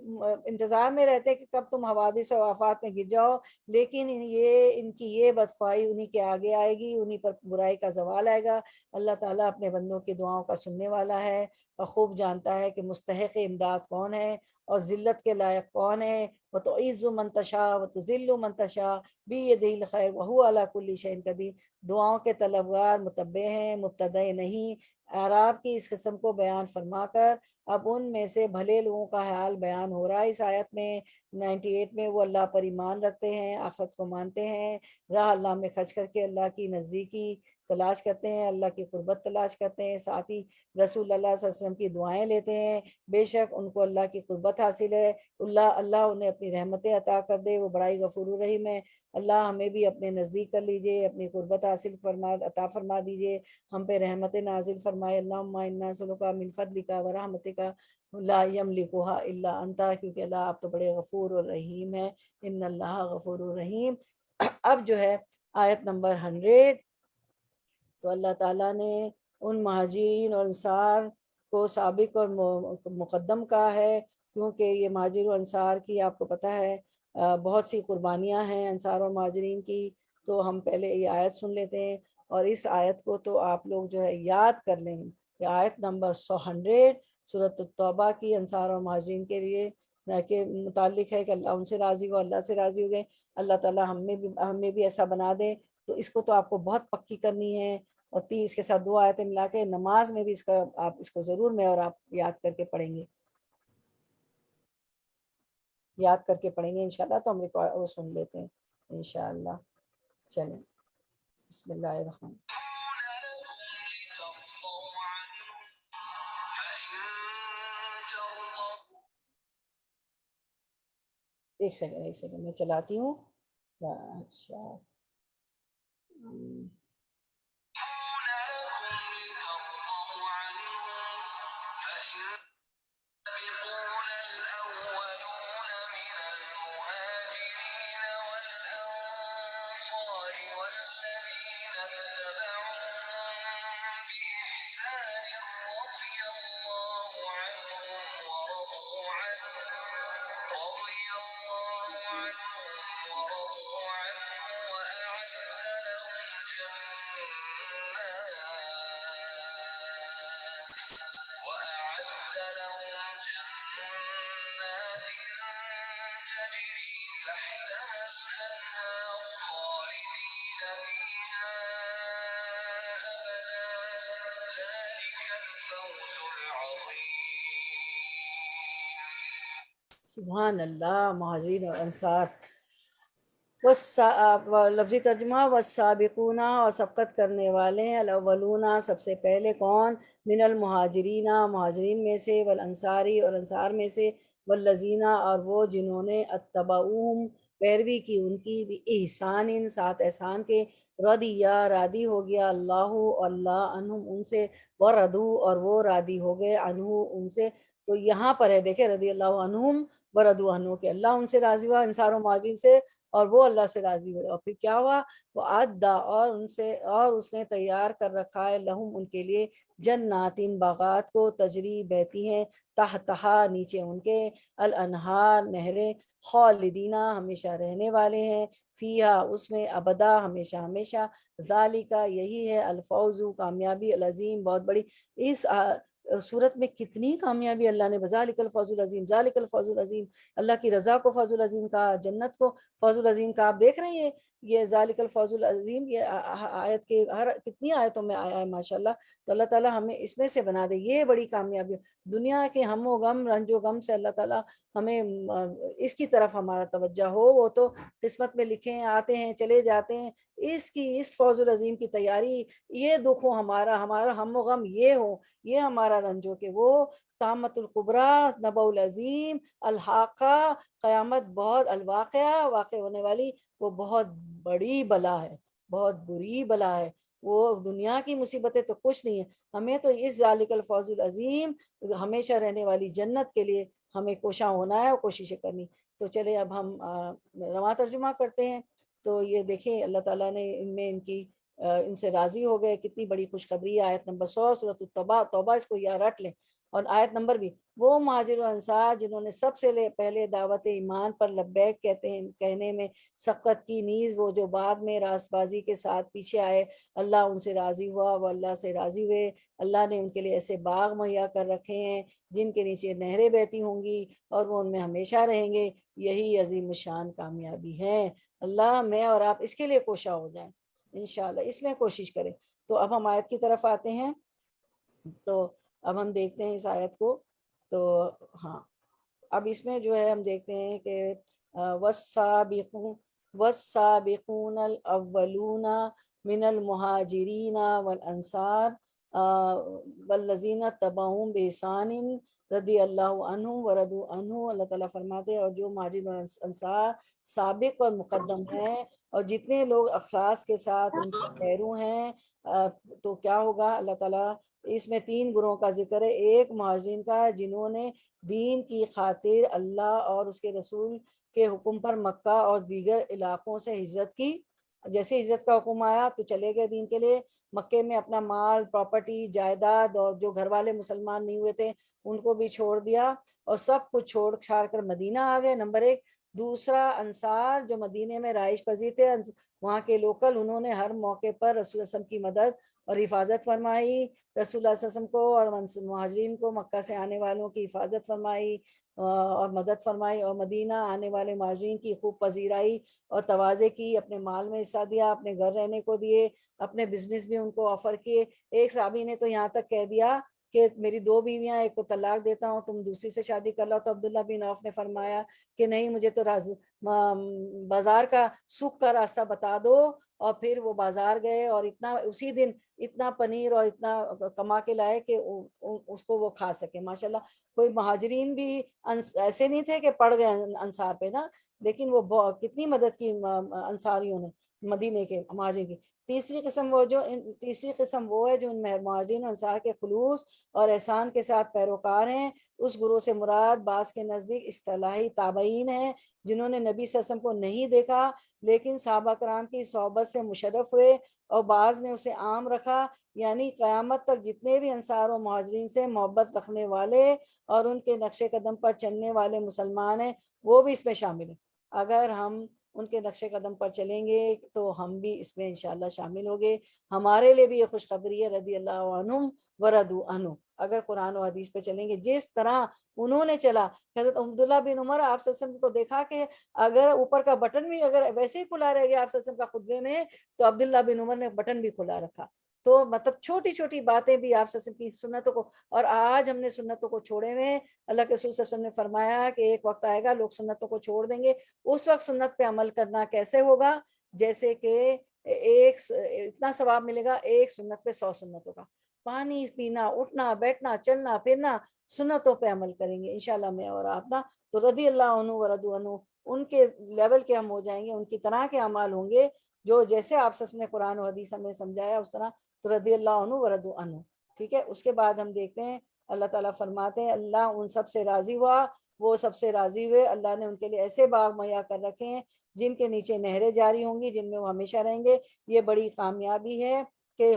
انتظار میں رہتے کہ کب تم حوادث و آفات میں گر جاؤ، لیکن ان کی یہ بدخواہی انہی کے آگے آئے گی، انہی پر برائی کا زوال آئے گا۔ اللہ تعالیٰ اپنے بندوں کی دعاؤں کا سننے والا ہے اور خوب جانتا ہے کہ مستحق امداد کون ہے اور ذلت کے لائق کون ہے۔ وَتُعِزُّ مَن تَشَاءُ وَتُذِلُّ مَن تَشَاءُ بِيَدِهِ الْخَيْرُ وَهُوَ عَلَى كُلِّ شَيْءٍ قَدِيرٌ۔ دعاؤں کے طلبگار متبع ہیں، مبتدع نہیں۔ اعراب کی اس قسم کو بیان فرما کر اب ان میں سے بھلے لوگوں کا حال بیان ہو رہا ہے اس آیت میں 98 میں۔ وہ اللہ پر ایمان رکھتے ہیں، آخرت کو مانتے ہیں، راہ اللہ میں خرچ کر کے اللہ کی نزدیکی تلاش کرتے ہیں، اللہ کی قربت تلاش کرتے ہیں، ساتھ ہی رسول اللہ صلی اللہ علیہ وسلم کی دعائیں لیتے ہیں، بے شک ان کو اللہ کی قربت حاصل ہے۔ اللہ انہیں اپنی رحمتیں عطا کر دے، وہ بڑائی غفور الرحیم ہے۔ اللہ ہمیں بھی اپنے نزدیک کر لیجئے، اپنی قربت حاصل عطا فرما دیجئے، ہم پہ رحمت نازل فرمائے۔ اللہم انا نسألک من فضلک و رحمتک لا یملکها الا انت، کیونکہ اللہ آپ تو بڑے غفور الرحیم ہیں، ان اللہ غفور الرحیم۔ اب جو ہے آیت نمبر 100، تو اللہ تعالیٰ نے ان مہاجرین اور انصار کو سابق اور مقدم کہا ہے، کیونکہ یہ مہاجر و انصار کی آپ کو پتہ ہے بہت سی قربانیاں ہیں انصار اور مہاجرین کی۔ تو ہم پہلے یہ آیت سن لیتے ہیں، اور اس آیت کو تو آپ لوگ جو ہے یاد کر لیں، یہ آیت نمبر 100 سورۃ التوبہ کی انصار اور مہاجرین کے لیے کے متعلق ہے کہ اللہ ان سے راضی ہو، اللہ سے راضی ہو گئے۔ اللہ تعالیٰ ہمیں بھی ایسا بنا دے۔ تو اس کو تو آپ کو بہت پکی کرنی ہے، اور 30 کے ساتھ 2 آیتیں ملا کے نماز میں بھی آپ اس کو ضرور میں اور آپ یاد کر کے پڑھیں گے، یاد کر کے پڑھیں گے انشاءاللہ۔ تو ہم وہ سن لیتے ہیں انشاءاللہ۔ چلیں، بسم اللہ الرحمن۔ ایک سیکنڈ میں چلاتی ہوں۔ اچھا وأعد لهم جنات تجري تحتها الأنهار خالدين فيها أبدا ذلك الفوز العظيم. سبحان اللہ. مہاجرین اور انصار لفظی ترجمہ والسابقون، اور سبقت کرنے والے ہیں، الاولون سب سے پہلے کون، من المہاجرین مہاجرین میں سے، والانصاری اور انصار میں سے، والذین اور وہ جنہوں نے اتبعوہم پیروی کی ان کی، بإحسان ساتھ احسان کے، رضیہ راضی ہو گیا اللہ اللہ عنہم ان سے، وردو اور وہ راضی ہو گئے عنہ ان سے. تو یہاں پر ہے دیکھیں رضی اللہ عنہم وردو عنہ کہ اللہ ان سے راضی ہوا انصار و مہاجرین سے، اور وہ اللہ سے راضی ہوئے. اور پھر کیا ہوا، وہ عدّا اور ان سے اور اس نے تیار کر رکھا ہے لہم ان کے لیے، جناتین باغات کو، تجری بہتی ہیں، تحتہا نیچے ان کے، الانہار نہریں، خالدینہ ہمیشہ رہنے والے ہیں، فیہا اس میں، ابدا ہمیشہ ہمیشہ، ذالکا یہی ہے، الفوز کامیابی، العظیم بہت بڑی. اس صورت میں کتنی کامیابی اللہ نے، بذالک الفوز العظیم، ذالک الفوز العظیم، اللہ کی رضا کو فوز العظیم کہا، جنت کو فوز العظیم کا. آپ دیکھ رہے ہیں یہ ذالک الفوز العظیم، یہ آیت کے ہر کتنی آیتوں میں آیا ہے ماشاءاللہ. تو اللہ تعالیٰ ہمیں اس میں سے بنا دے. یہ بڑی کامیابی دنیا کے ہم و غم رنج و غم سے اللہ تعالیٰ ہمیں اس کی طرف ہمارا توجہ ہو. وہ تو قسمت میں لکھے ہیں، آتے ہیں چلے جاتے ہیں. اس فوز العظیم کی تیاری، یہ دکھ ہو ہمارا ہم و غم یہ ہو، یہ ہمارا رنج ہو کہ وہ طامۃ الکبریٰ، نبأ العظیم، الحاقہ قیامت، بہت الواقعہ واقع ہونے والی، وہ بہت بڑی بلا ہے، بہت بری بلا ہے. وہ دنیا کی مصیبتیں تو کچھ نہیں ہیں. ہمیں تو اس ذالک الفوز العظیم ہمیشہ رہنے والی جنت کے لیے ہمیں کوشاں ہونا ہے اور کوششیں کرنی. تو چلے اب ہم رواں ترجمہ کرتے ہیں. تو یہ دیکھیں اللہ تعالیٰ نے ان سے راضی ہو گئے. کتنی بڑی خوشخبری ہے. آیت نمبر 100 سورۃ التوبہ، توبہ اس کو یاد رکھ لیں. اور آیت نمبر بھی، وہ مہاجر و انصار جنہوں نے سب سے پہلے دعوت ایمان پر لبیک کہنے میں سبقت کی، نیز وہ جو بعد میں راست بازی کے ساتھ پیچھے آئے، اللہ ان سے راضی ہوا، وہ اللہ سے راضی ہوئے. اللہ نے ان کے لیے ایسے باغ مہیا کر رکھے ہیں جن کے نیچے نہریں بہتی ہوں گی، اور وہ ان میں ہمیشہ رہیں گے. یہی عظیم الشان کامیابی ہے. اللہ میں اور آپ اس کے لیے کوشاں ہو جائیں انشاءاللہ، اس میں کوشش کریں. تو اب ہم آیت کی طرف آتے ہیں. تو اب ہم دیکھتے ہیں اس آیت کو. تو ہاں، اب اس میں جو ہے ہم دیکھتے ہیں کہ والسابقون الاولون من المہاجرین والانصار والذین تبعهم بإحسان رضی اللہ عنہ ورضوا عنہ. اللہ تعالیٰ فرماتے ہیں اور جو مہاجرین و انصار سابق اور مقدم ہیں، اور جتنے لوگ اخلاص کے ساتھ ان کے پیرو ہیں، تو کیا ہوگا. اللہ تعالیٰ اس میں 3 گروہوں کا ذکر ہے. ایک مہاجرین کا جنہوں نے دین کی خاطر اللہ اور اس کے رسول کے حکم پر مکہ اور دیگر علاقوں سے ہجرت کی. جیسے ہجرت کا حکم آیا تو چلے گئے دین کے لیے. مکے میں اپنا مال، پراپرٹی، جائیداد، اور جو گھر والے مسلمان نہیں ہوئے تھے ان کو بھی چھوڑ دیا، اور سب کچھ چھوڑ چھاڑ کر مدینہ آ گئے. نمبر 1. دوسرا انصار جو مدینے میں رہائش پذیر تھے، وہاں کے لوکل، انہوں نے ہر موقع پر رسول اللہ صلی اللہ علیہ وسلم کی مدد اور حفاظت فرمائی. رسول اللہ صلی اللہ علیہ وسلم کو اور مہاجرین کو مکہ سے آنے والوں کی حفاظت فرمائی اور مدد فرمائی، اور مدینہ آنے والے مہاجرین کی خوب پذیرائی اور تواضع کی. اپنے مال میں حصہ دیا، اپنے گھر رہنے کو دیے، اپنے بزنس بھی ان کو آفر کیے. ایک صحابی نے تو یہاں تک کہہ دیا کہ میری 2 بیویاں، ایک کو طلاق دیتا ہوں، تم دوسری سے شادی کر لو. تو عبداللہ بن عوف نے فرمایا کہ نہیں، مجھے تو بازار کا سوق کا راستہ بتا دو. اور پھر وہ بازار گئے اور اسی دن اتنا پنیر اور اتنا کما کے لائے کہ اس کو وہ کھا سکے. ماشاءاللہ کوئی مہاجرین بھی ایسے نہیں تھے کہ پڑ گئے انصار پہ نا، لیکن وہ کتنی مدد کی انصاریوں نے مدینے کے مہاجرین کی. تیسری قسم وہ ہے جو ان مہاجرین انصار کے خلوص اور احسان کے ساتھ پیروکار ہیں. اس گروہ سے مراد بعض کے نزدیک اصطلاحی تابعین ہیں جنہوں نے نبی صلی اللہ علیہ وسلم کو نہیں دیکھا لیکن صحابہ کرام کی صحبت سے مشرف ہوئے، اور بعض نے اسے عام رکھا. یعنی قیامت تک جتنے بھی انصار و مہاجرین سے محبت رکھنے والے اور ان کے نقش قدم پر چلنے والے مسلمان ہیں وہ بھی اس میں شامل ہیں. اگر ہم ان کے نقش قدم پر چلیں گے تو ہم بھی اس میں انشاءاللہ شامل ہوں گے. ہمارے لیے بھی یہ خوشخبری ہے رضی اللہ عنہم ورضوا عنہ. اگر قرآن و حدیث پہ چلیں گے جس طرح انہوں نے چلا. حضرت عبداللہ بن عمر آپ صلی اللہ علیہ وسلم کو دیکھا کہ اگر اوپر کا بٹن بھی اگر ویسے ہی کھلا رہ گیا آپ صلی اللہ علیہ وسلم کا خطبے میں تو عبداللہ بن عمر نے بٹن بھی کھلا رکھا. تو مطلب چھوٹی چھوٹی باتیں بھی آپ صلی اللہ علیہ وسلم کی سنتوں کو, اور آج ہم نے سنتوں کو چھوڑے ہوئے. اللہ کے رسول صلی اللہ علیہ وسلم نے فرمایا کہ ایک وقت آئے گا لوگ سنتوں کو چھوڑ دیں گے. اس وقت سنت پہ عمل کرنا کیسے ہوگا؟ جیسے کہ ایک اتنا ثواب ملے گا ایک سنت پہ 100 سنتوں کا. پانی پینا, اٹھنا بیٹھنا, چلنا پھرنا, سنتوں پہ عمل کریں گے انشاءاللہ میں اور آپ نا, تو رضی اللہ عنہ ورضوا عنہ ان کے لیول کے ہم ہو جائیں گے, ان کی طرح کے اعمال ہوں گے جو جیسے آپ سب نے قرآن و حدیث ہمیں سمجھایا اس طرح, تو رضی اللہ عنہ ورضوا عنہ. ٹھیک ہے. اس کے بعد ہم دیکھتے ہیں اللہ تعالیٰ فرماتے ہیں اللہ ان سب سے راضی ہوا, وہ سب سے راضی ہوئے. اللہ نے ان کے لیے ایسے باغ مہیا کر رکھے ہیں جن کے نیچے نہریں جاری ہوں گی, جن میں وہ ہمیشہ رہیں گے. یہ بڑی کامیابی ہے کہ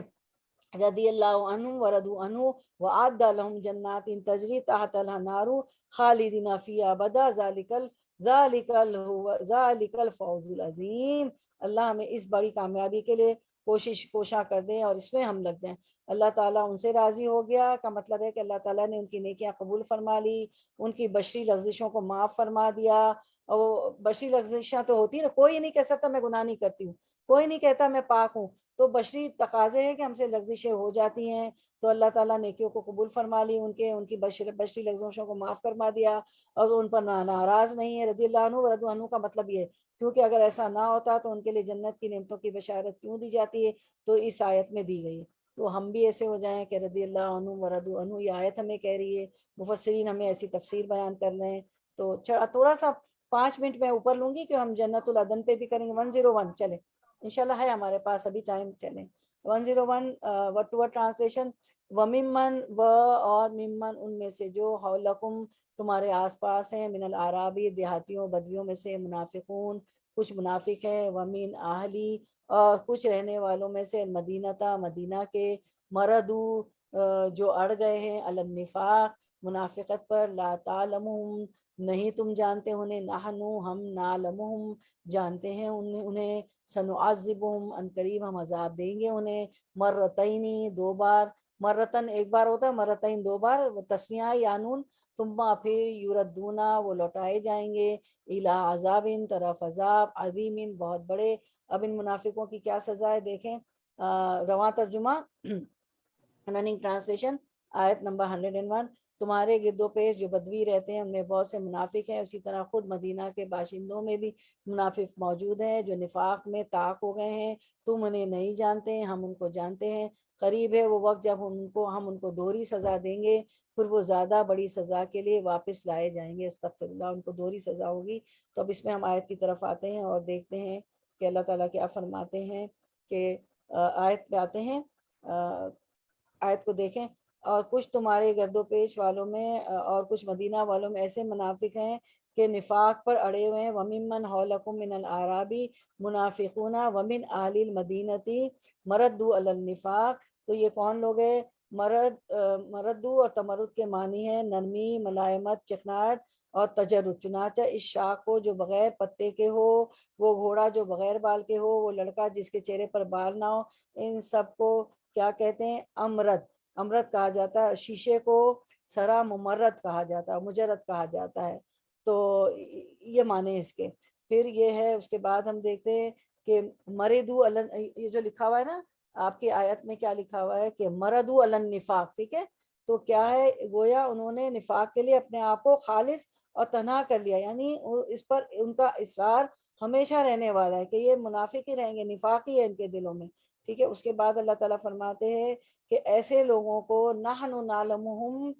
رضی اللہ عنہم ورضوا عنہ وأعد لهم جنات تجری تحت الانہار خالدین فیہا ابدا ذالک الفوز العظیم. اللہ ہمیں اس بڑی کامیابی کے لیے کوشاں کر دیں اور اس میں ہم لگ جائیں. اللہ تعالیٰ ان سے راضی ہو گیا کا مطلب ہے کہ اللہ تعالیٰ نے ان کی نیکیاں قبول فرما لی, ان کی بشری لغزشوں کو معاف فرما دیا. اور بشری لغزشاں تو ہوتی ہے نا, کوئی نہیں کہہ سکتا میں گناہ نہیں کرتی ہوں, کوئی نہیں کہتا میں پاک ہوں, تو بشری تقاضے ہیں کہ ہم سے لغزشیں ہو جاتی ہیں. تو اللہ تعالیٰ نیکیوں کو قبول فرما لی, ان کی بشری لغزشوں کو معاف فرما دیا اور ان پر ناراض نہیں ہے. رضی اللہ عنہ ورضوا عنہ کا مطلب یہ ہے, کیونکہ اگر ایسا نہ ہوتا تو ان کے لیے جنت کی نعمتوں کی بشارت کیوں دی جاتی ہے, تو اس آیت میں دی گئی ہے. تو ہم بھی ایسے ہو جائیں کہ رضی اللہ عنہ ورضوا عنہ, یہ آیت ہمیں کہہ رہی ہے, مفسرین ہمیں ایسی تفسیر بیان کر رہے ہیں. تو تھوڑا سا 5 منٹ میں اوپر لوں گی کہ ہم جنت العدن پہ بھی کریں گے. 101 چلے انشاءاللہ ہے ہمارے پاس ابھی ٹائم. چلیں 101 ورڈ ٹو ورڈ ٹرانسلیشن. وممن و اور ممن ان میں سے جو حولکم تمہارے آس پاس ہیں, من الاعرابی دیہاتیوں بدویوں میں سے, منافقون کچھ منافق ہیں, ومن اہلی اور کچھ رہنے والوں میں سے, مدینہ مدینہ کے, مردو جو اڑ گئے ہیں, علی النفاق منافقت پر, لا تعلمہم نہیں تم جانتے انہیں, نحنو ہم, نعلمہم جانتے ہیں انہیں, سنعذبہم ان قریب ہم عذاب دیں گے انہیں, مرتینی 2 بار, مرتن 1 بار ہوتا ہے, مرتین 2 بار, تسنیہ یانون, ثم پھر یردونا وہ لوٹائے جائیں گے, الی عذاب طرف عذاب, عظیم بہت بڑے. اب ان منافقوں کی کیا سزا ہے دیکھیں. رواں ترجمہ رننگ ٹرانسلیشن آیت نمبر 101. تمہارے گرد و پیش جو بدوی رہتے ہیں ان میں بہت سے منافق ہیں, اسی طرح خود مدینہ کے باشندوں میں بھی منافق موجود ہیں جو نفاق میں طاق ہو گئے ہیں. تم انہیں نہیں جانتے ہیں, ہم ان کو جانتے ہیں. قریب ہے وہ وقت جب ہم ان کو دوہری سزا دیں گے, پھر وہ زیادہ بڑی سزا کے لیے واپس لائے جائیں گے. استغفر اللہ, ان کو دوہری سزا ہوگی. تو اب اس میں ہم آیت کی طرف آتے ہیں اور دیکھتے ہیں کہ اللہ تعالیٰ کیا فرماتے ہیں. کہ آیت پہ آتے ہیں, آیت کو دیکھیں. اور کچھ تمہارے گرد و پیش والوں میں اور کچھ مدینہ والوں میں ایسے منافق ہیں کہ نفاق پر اڑے ہوئے ہیں. وممن حولکم من الاعرابی منافقون ومن اہل المدینۃ مردوا علی النفاق. تو یہ کون لوگ ہیں؟ مردو اور تمرد کے معنی ہے نرمی, ملائمت, چکناہٹ اور تجرد. چنانچہ اس شاخ کو جو بغیر پتے کے ہو, وہ گھوڑا جو بغیر بال کے ہو, وہ لڑکا جس کے چہرے پر بال نہ ہو, ان سب کو کیا کہتے ہیں؟ امرد. امرد کہا جاتا ہے. شیشے کو سرا ممرد کہا جاتا ہے, مجرد کہا جاتا ہے. تو یہ معنی اس کے. پھر یہ ہے اس کے بعد ہم دیکھتے ہیں کہ مردو یہ جو لکھا ہوا ہے نا آپ کی آیت میں, کیا لکھا ہوا ہے کہ مردو علی النفاق. ٹھیک ہے, تو کیا ہے, گویا انہوں نے نفاق کے لیے اپنے آپ کو خالص اور تنہا کر لیا, یعنی اس پر ان کا اصرار ہمیشہ رہنے والا ہے کہ یہ منافق ہی رہیں گے, نفاق ہی ہے ان کے دلوں میں. ٹھیک ہے. اس کے بعد اللہ تعالیٰ فرماتے ہیں کہ ایسے لوگوں کو نحن نعلمہم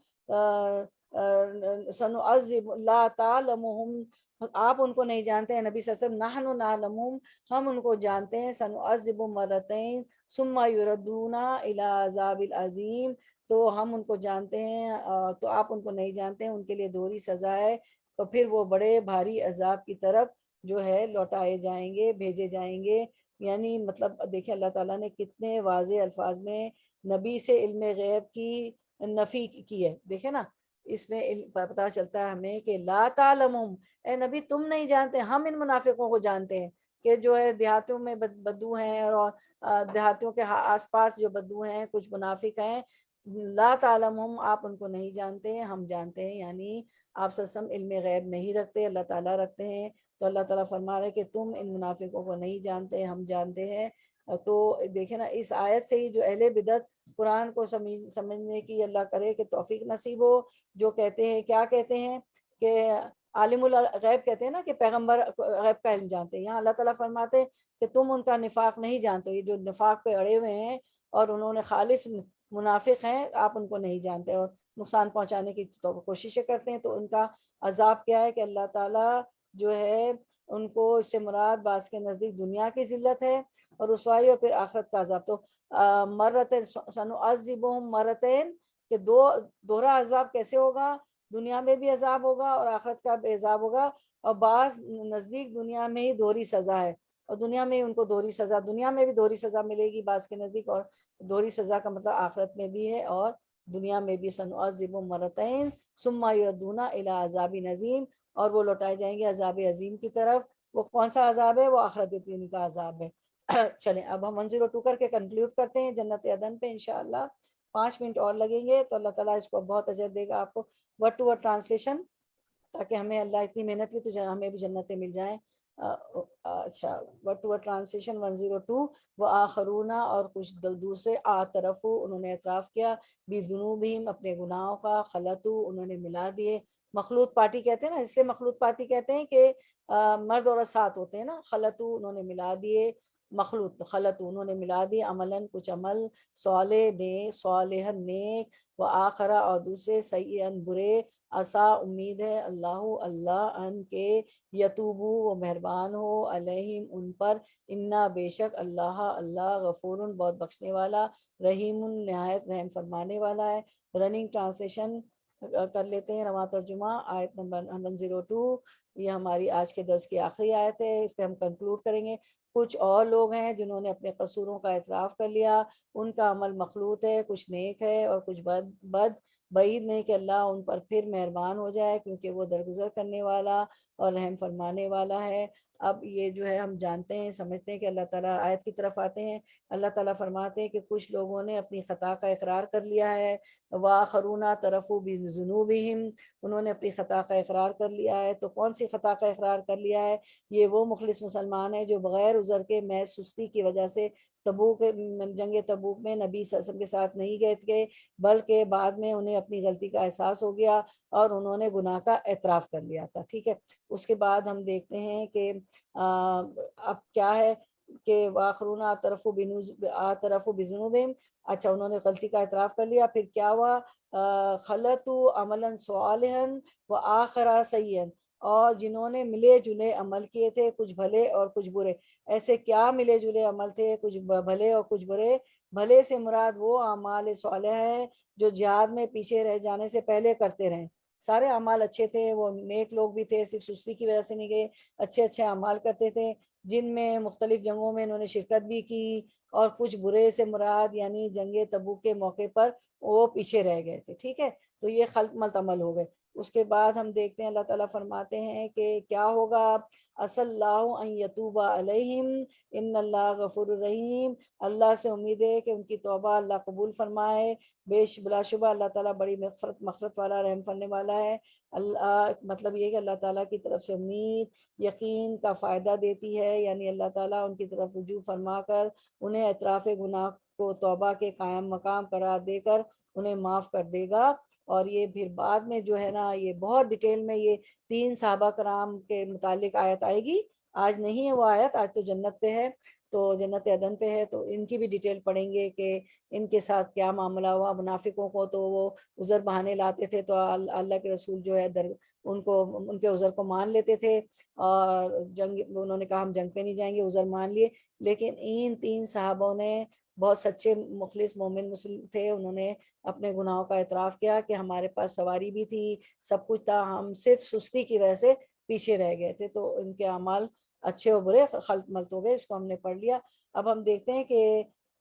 سنعذب لا تعلمہم, آپ ان کو نہیں جانتے ہیں نبی صلی اللہ علیہ وسلم. نحن نعلمہم ہم ان کو جانتے ہیں, سنعذب مرتین ثم یردون الی عذاب العظیم تو ہم ان کو جانتے ہیں تو آپ ان کو نہیں جانتے ہیں, ان کے لیے دوہری سزا ہے, تو پھر وہ بڑے بھاری عذاب کی طرف جو ہے لوٹائے جائیں گے, بھیجے جائیں گے. یعنی مطلب دیکھیں اللہ تعالیٰ نے کتنے واضح الفاظ میں نبی سے علم غیب کی نفی کی ہے. دیکھیں نا, اس میں پتہ چلتا ہے ہمیں کہ لا تعلمہم، اے نبی تم نہیں جانتے، ہم ان منافقوں کو جانتے ہیں کہ جو ہے دیہاتوں میں بدو ہیں، اور دیہاتوں کے آس پاس جو بدو ہیں کچھ منافق ہیں، لا تعلمہم آپ ان کو نہیں جانتے ہیں، ہم جانتے ہیں، یعنی آپ صلی اللہ علیہ وسلم علم غیب نہیں رکھتے، اللہ تعالیٰ رکھتے ہیں۔ تو اللہ تعالیٰ فرما رہے کہ تم ان منافقوں کو نہیں جانتے، ہم جانتے ہیں۔ تو دیکھیں نا اس آیت سے ہی جو اہل بدعت قرآن کو سمجھنے کی اللہ کرے کہ توفیق نصیب ہو، جو کہتے ہیں کیا کہتے ہیں کہ عالم الغیب کہتے ہیں نا کہ پیغمبر غیب کا علم جانتے ہیں، یہاں اللہ تعالیٰ فرماتے کہ تم ان کا نفاق نہیں جانتے، یہ جو نفاق پہ اڑے ہوئے ہیں اور انہوں نے خالص منافق ہیں، آپ ان کو نہیں جانتے اور نقصان پہنچانے کی کوششیں کرتے ہیں۔ تو ان کا عذاب کیا ہے کہ اللہ تعالیٰ جو ہے ان کو، اس سے مراد بعض کے نزدیک دنیا کی ذلت ہے اور رسوائی، اور پھر آخرت کا عذاب۔ تو مرتين سنعذبهم مرتين کہ دوہرا عذاب کیسے ہوگا، دنیا میں بھی عذاب ہوگا اور آخرت کا بھی عذاب ہوگا، اور بعض نزدیک دنیا میں ہی دوہری سزا ہے، اور دنیا میں ان کو دوہری سزا، دنیا میں بھی دوہری سزا ملے گی بعض کے نزدیک، اور دوہری سزا کا مطلب آخرت میں بھی ہے اور دنیا میں بھی۔ سنعذبهم مرتين ثم يردون الى عذاب عظیم، اور وہ لوٹائے جائیں گے عذاب عظیم کی طرف۔ وہ کون سا عذاب ہے؟ وہ آخرت دین کا عذاب ہے۔ چلیں اب ہم 102 کر کے کنکلیوڈ کرتے ہیں جنت عدن پہ انشاءاللہ۔ 5 منٹ اور لگیں گے تو اللہ تعالیٰ اس کو بہت اجر دے گا آپ کو۔ ورڈ ٹو ورڈ ٹرانسلیشن، تاکہ ہمیں اللہ اتنی محنت کی تو ہمیں بھی جنتیں مل جائیں۔ اچھا، ورڈ ٹو ورڈ ٹرانسلیشن 102۔ وہ آخرونا، اور کچھ دوسرے، آترفو انہوں نے اعتراف کیا، بذنوبہم اپنے گناہوں کا، خلطو انہوں نے ملا دیے، مخلوط پارٹی کہتے ہیں نا، اس لیے مخلوط پارٹی کہتے ہیں کہ مرد عورت ساتھ ہوتے ہیں نا، خلطو انہوں نے ملا دیے، مخلوط خلط انہوں نے ملا دی، عملاً کچھ عمل، صالح نیک، صالحاً نیک، و آخرہ اور دوسرے، سیئاً برے، عسا امید ہے، اللہ ان کے، یتوبو وہ مہربان ہو، علیہم ان پر، انا بے شک اللہ غفور بہت بخشنے والا، رحیم نہایت رحم فرمانے والا ہے۔ رننگ ٹرانسلیشن کر لیتے ہیں، رواں ترجمہ، آیت نمبر 102، یہ ہماری آج کے درس کی آخری آیت ہے، اس پہ ہم کنکلوڈ کریں گے۔ کچھ اور لوگ ہیں جنہوں نے اپنے قصوروں کا اعتراف کر لیا، ان کا عمل مخلوط ہے، کچھ نیک ہے اور کچھ بد، بعید نہیں کہ اللہ ان پر پھر مہربان ہو جائے، کیونکہ وہ درگزر کرنے والا اور رحم فرمانے والا ہے۔ اب یہ جو ہے ہم جانتے ہیں، سمجھتے ہیں کہ اللہ تعالیٰ، آیت کی طرف آتے ہیں، اللہ تعالیٰ فرماتے ہیں کہ کچھ لوگوں نے اپنی خطا کا اقرار کر لیا ہے، وآخرون اعترفوا بذنوبہم، انہوں نے اپنی خطا کا اقرار کر لیا ہے۔ تو کون سی خطا کا اقرار کر لیا ہے؟ یہ وہ مخلص مسلمان ہے جو بغیر عذر کے محض سستی کی وجہ سے تبوک، جنگ تبوک میں نبی صلی اللہ علیہ وسلم کے ساتھ نہیں گئے تھے، بلکہ بعد میں انہیں اپنی غلطی کا احساس ہو گیا اور انہوں نے گناہ کا اعتراف کر لیا تھا، ٹھیک ہے۔ اس کے بعد ہم دیکھتے ہیں کہ اب کیا ہے کہ وآخرون اعترفوا بذنوبہم، اچھا انہوں نے غلطی کا اعتراف کر لیا، پھر کیا ہوا، خلطوا عملا صالحا وآخر سیئا، اور جنہوں نے ملے جلے عمل کیے تھے، کچھ بھلے اور کچھ برے۔ ایسے کیا ملے جلے عمل تھے، کچھ بھلے اور کچھ برے؟ بھلے سے مراد وہ اعمال صالحہ ہے جو جہاد میں پیچھے رہ جانے سے پہلے کرتے رہیں، سارے اعمال اچھے تھے، وہ نیک لوگ بھی تھے، صرف سستی کی وجہ سے نہیں گئے، اچھے اچھے اعمال کرتے تھے، جن میں مختلف جنگوں میں انہوں نے شرکت بھی کی، اور کچھ برے سے مراد یعنی جنگ تبوک کے موقع پر وہ پیچھے رہ گئے تھے، ٹھیک ہے۔ تو یہ خلط ملط عمل ہو گئے۔ اس کے بعد ہم دیکھتے ہیں اللہ تعالیٰ فرماتے ہیں کہ کیا ہوگا، عسى اللہ ان یتوب علیہم ان اللہ غفور الرحیم، اللہ سے امید ہے کہ ان کی توبہ اللہ قبول فرمائے، بلا شبہ اللہ تعالیٰ بڑی مغفرت والا، رحم کرنے والا ہے۔ اللہ مطلب یہ کہ اللہ تعالیٰ کی طرف سے امید یقین کا فائدہ دیتی ہے، یعنی اللہ تعالیٰ ان کی طرف رجوع فرما کر انہیں اعتراف گناہ کو توبہ کے قائم مقام قرار دے کر انہیں معاف کر دے گا۔ اور یہ پھر بعد میں جو ہے نا، یہ بہت ڈیٹیل میں یہ 3 صحابہ کرام کے متعلق آیت آئے گی، آج نہیں ہے وہ آیت، آج تو جنت پہ ہے، تو جنت عدن پہ ہے، تو ان کی بھی ڈیٹیل پڑھیں گے کہ ان کے ساتھ کیا معاملہ ہوا۔ منافقوں کو تو وہ عذر بہانے لاتے تھے، تو اللہ کے رسول جو ہے ان کے عذر کو مان لیتے تھے، اور انہوں نے کہا ہم جنگ پہ نہیں جائیں گے، عذر مان لیے۔ لیکن ان 3 صحابوں نے بہت سچے مخلص مومن مسلم تھے، انہوں نے اپنے گناہوں کا اعتراف کیا کہ ہمارے پاس سواری بھی تھی، سب کچھ تھا، ہم صرف سستی کی وجہ سے پیچھے رہ گئے تھے، تو ان کے اعمال اچھے و برے خلط ملط ہو گئے، اس کو ہم نے پڑھ لیا۔ اب ہم دیکھتے ہیں کہ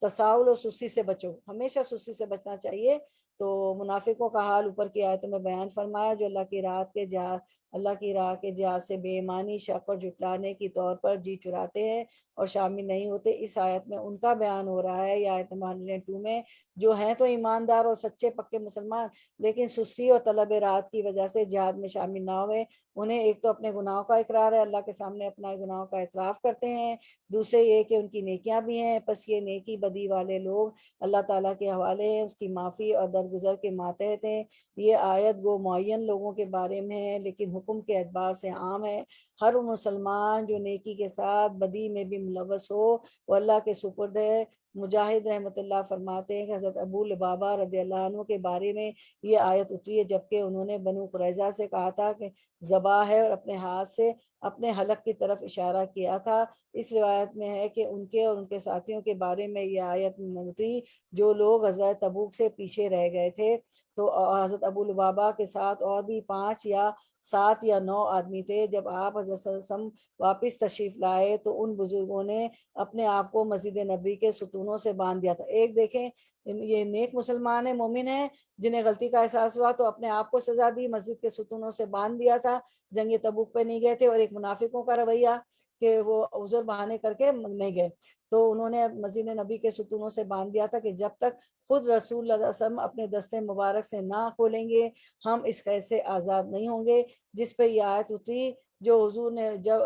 تساہل و سستی سے بچو، ہمیشہ سستی سے بچنا چاہیے، تو منافقوں کا حال اوپر کی آیتوں میں بیان فرمایا، جو اللہ کی راہ کے جہاد سے بے ایمانی، شک اور جھٹلانے کی طور پر جی چراتے ہیں اور شامل نہیں ہوتے۔ اس آیت میں ان کا بیان ہو رہا ہے، یہ آیت نمبر 102 میں، جو ہیں تو ایماندار اور سچے پکے مسلمان لیکن سستی اور طلب راحت کی وجہ سے جہاد میں شامل نہ ہوئے۔ انہیں ایک تو اپنے گناہوں کا اقرار ہے، اللہ کے سامنے اپنا گناہوں کا اعتراف کرتے ہیں، دوسرے یہ کہ ان کی نیکیاں بھی ہیں، پس یہ نیکی بدی والے لوگ اللہ تعالیٰ کے حوالے ہیں، اس کی معافی اور درگزر کے ماتحت ہیں۔ یہ آیت وہ معین لوگوں کے بارے میں ہے لیکن حکم کے اعتبار سے عام ہے۔ ہر مسلمان جو نیکی کے ساتھ بدی میں بھی ملوث ہو وہ اللہ کے سپرد ہے۔ مجاہد رحمۃ اللہ فرماتے ہیں کہ حضرت ابو لبابہ رضی اللہ عنہ کے بارے میں یہ آیت اتری ہے جبکہ انہوں نے بنو قریظہ سے کہا تھا کہ ذبح ہے اور اپنے ہاتھ سے اپنے حلق کی طرف اشارہ کیا تھا۔ اس روایت میں ہے کہ ان کے اور ان کے ساتھیوں کے بارے میں یہ آیت اتری جو لوگ غزوہ تبوک سے پیچھے رہ گئے تھے، تو حضرت ابو لبابہ کے ساتھ اور بھی 5 یا 7 یا 9 آدمی تھے۔ جب آپ حضرت صلی اللہ علیہ وسلم واپس تشریف لائے تو ان بزرگوں نے اپنے آپ کو مسجد نبی کے ستونوں سے باندھ دیا تھا۔ ایک دیکھیں یہ نیک مسلمان ہیں، مومن ہیں، جنہیں غلطی کا احساس ہوا تو اپنے آپ کو سزا دی، مسجد کے ستونوں سے باندھ دیا تھا، جنگ تبوک پہ نہیں گئے تھے۔ اور ایک منافقوں کا رویہ کہ وہ عذر بہانے کر کے نہیں گئے، تو انہوں نے مسجد نبی کے ستونوں سے باندھ دیا تھا کہ جب تک خود رسول اللہ صلی اللہ علیہ وسلم اپنے دستے مبارک سے نہ کھولیں گے ہم اس قید سے آزاد نہیں ہوں گے۔ جس پہ یہ آیت اتری جو حضور نے جب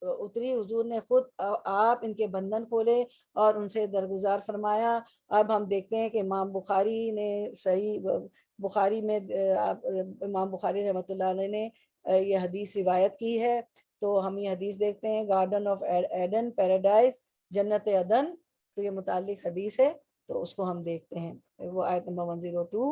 اتری، حضور نے خود آپ ان کے بندھن کھولے اور ان سے درگزار فرمایا۔ اب ہم دیکھتے ہیں کہ امام بخاری نے صحیح بخاری میں امام بخاری رحمۃ اللہ علیہ نے یہ حدیث روایت کی ہے۔ تو ہم یہ حدیث دیکھتے ہیں، گارڈن آف ایڈن، پیراڈائز، جنت عدن، تو یہ متعلق حدیث ہے، تو اس کو ہم دیکھتے ہیں۔ وہ آیت نمبر 102،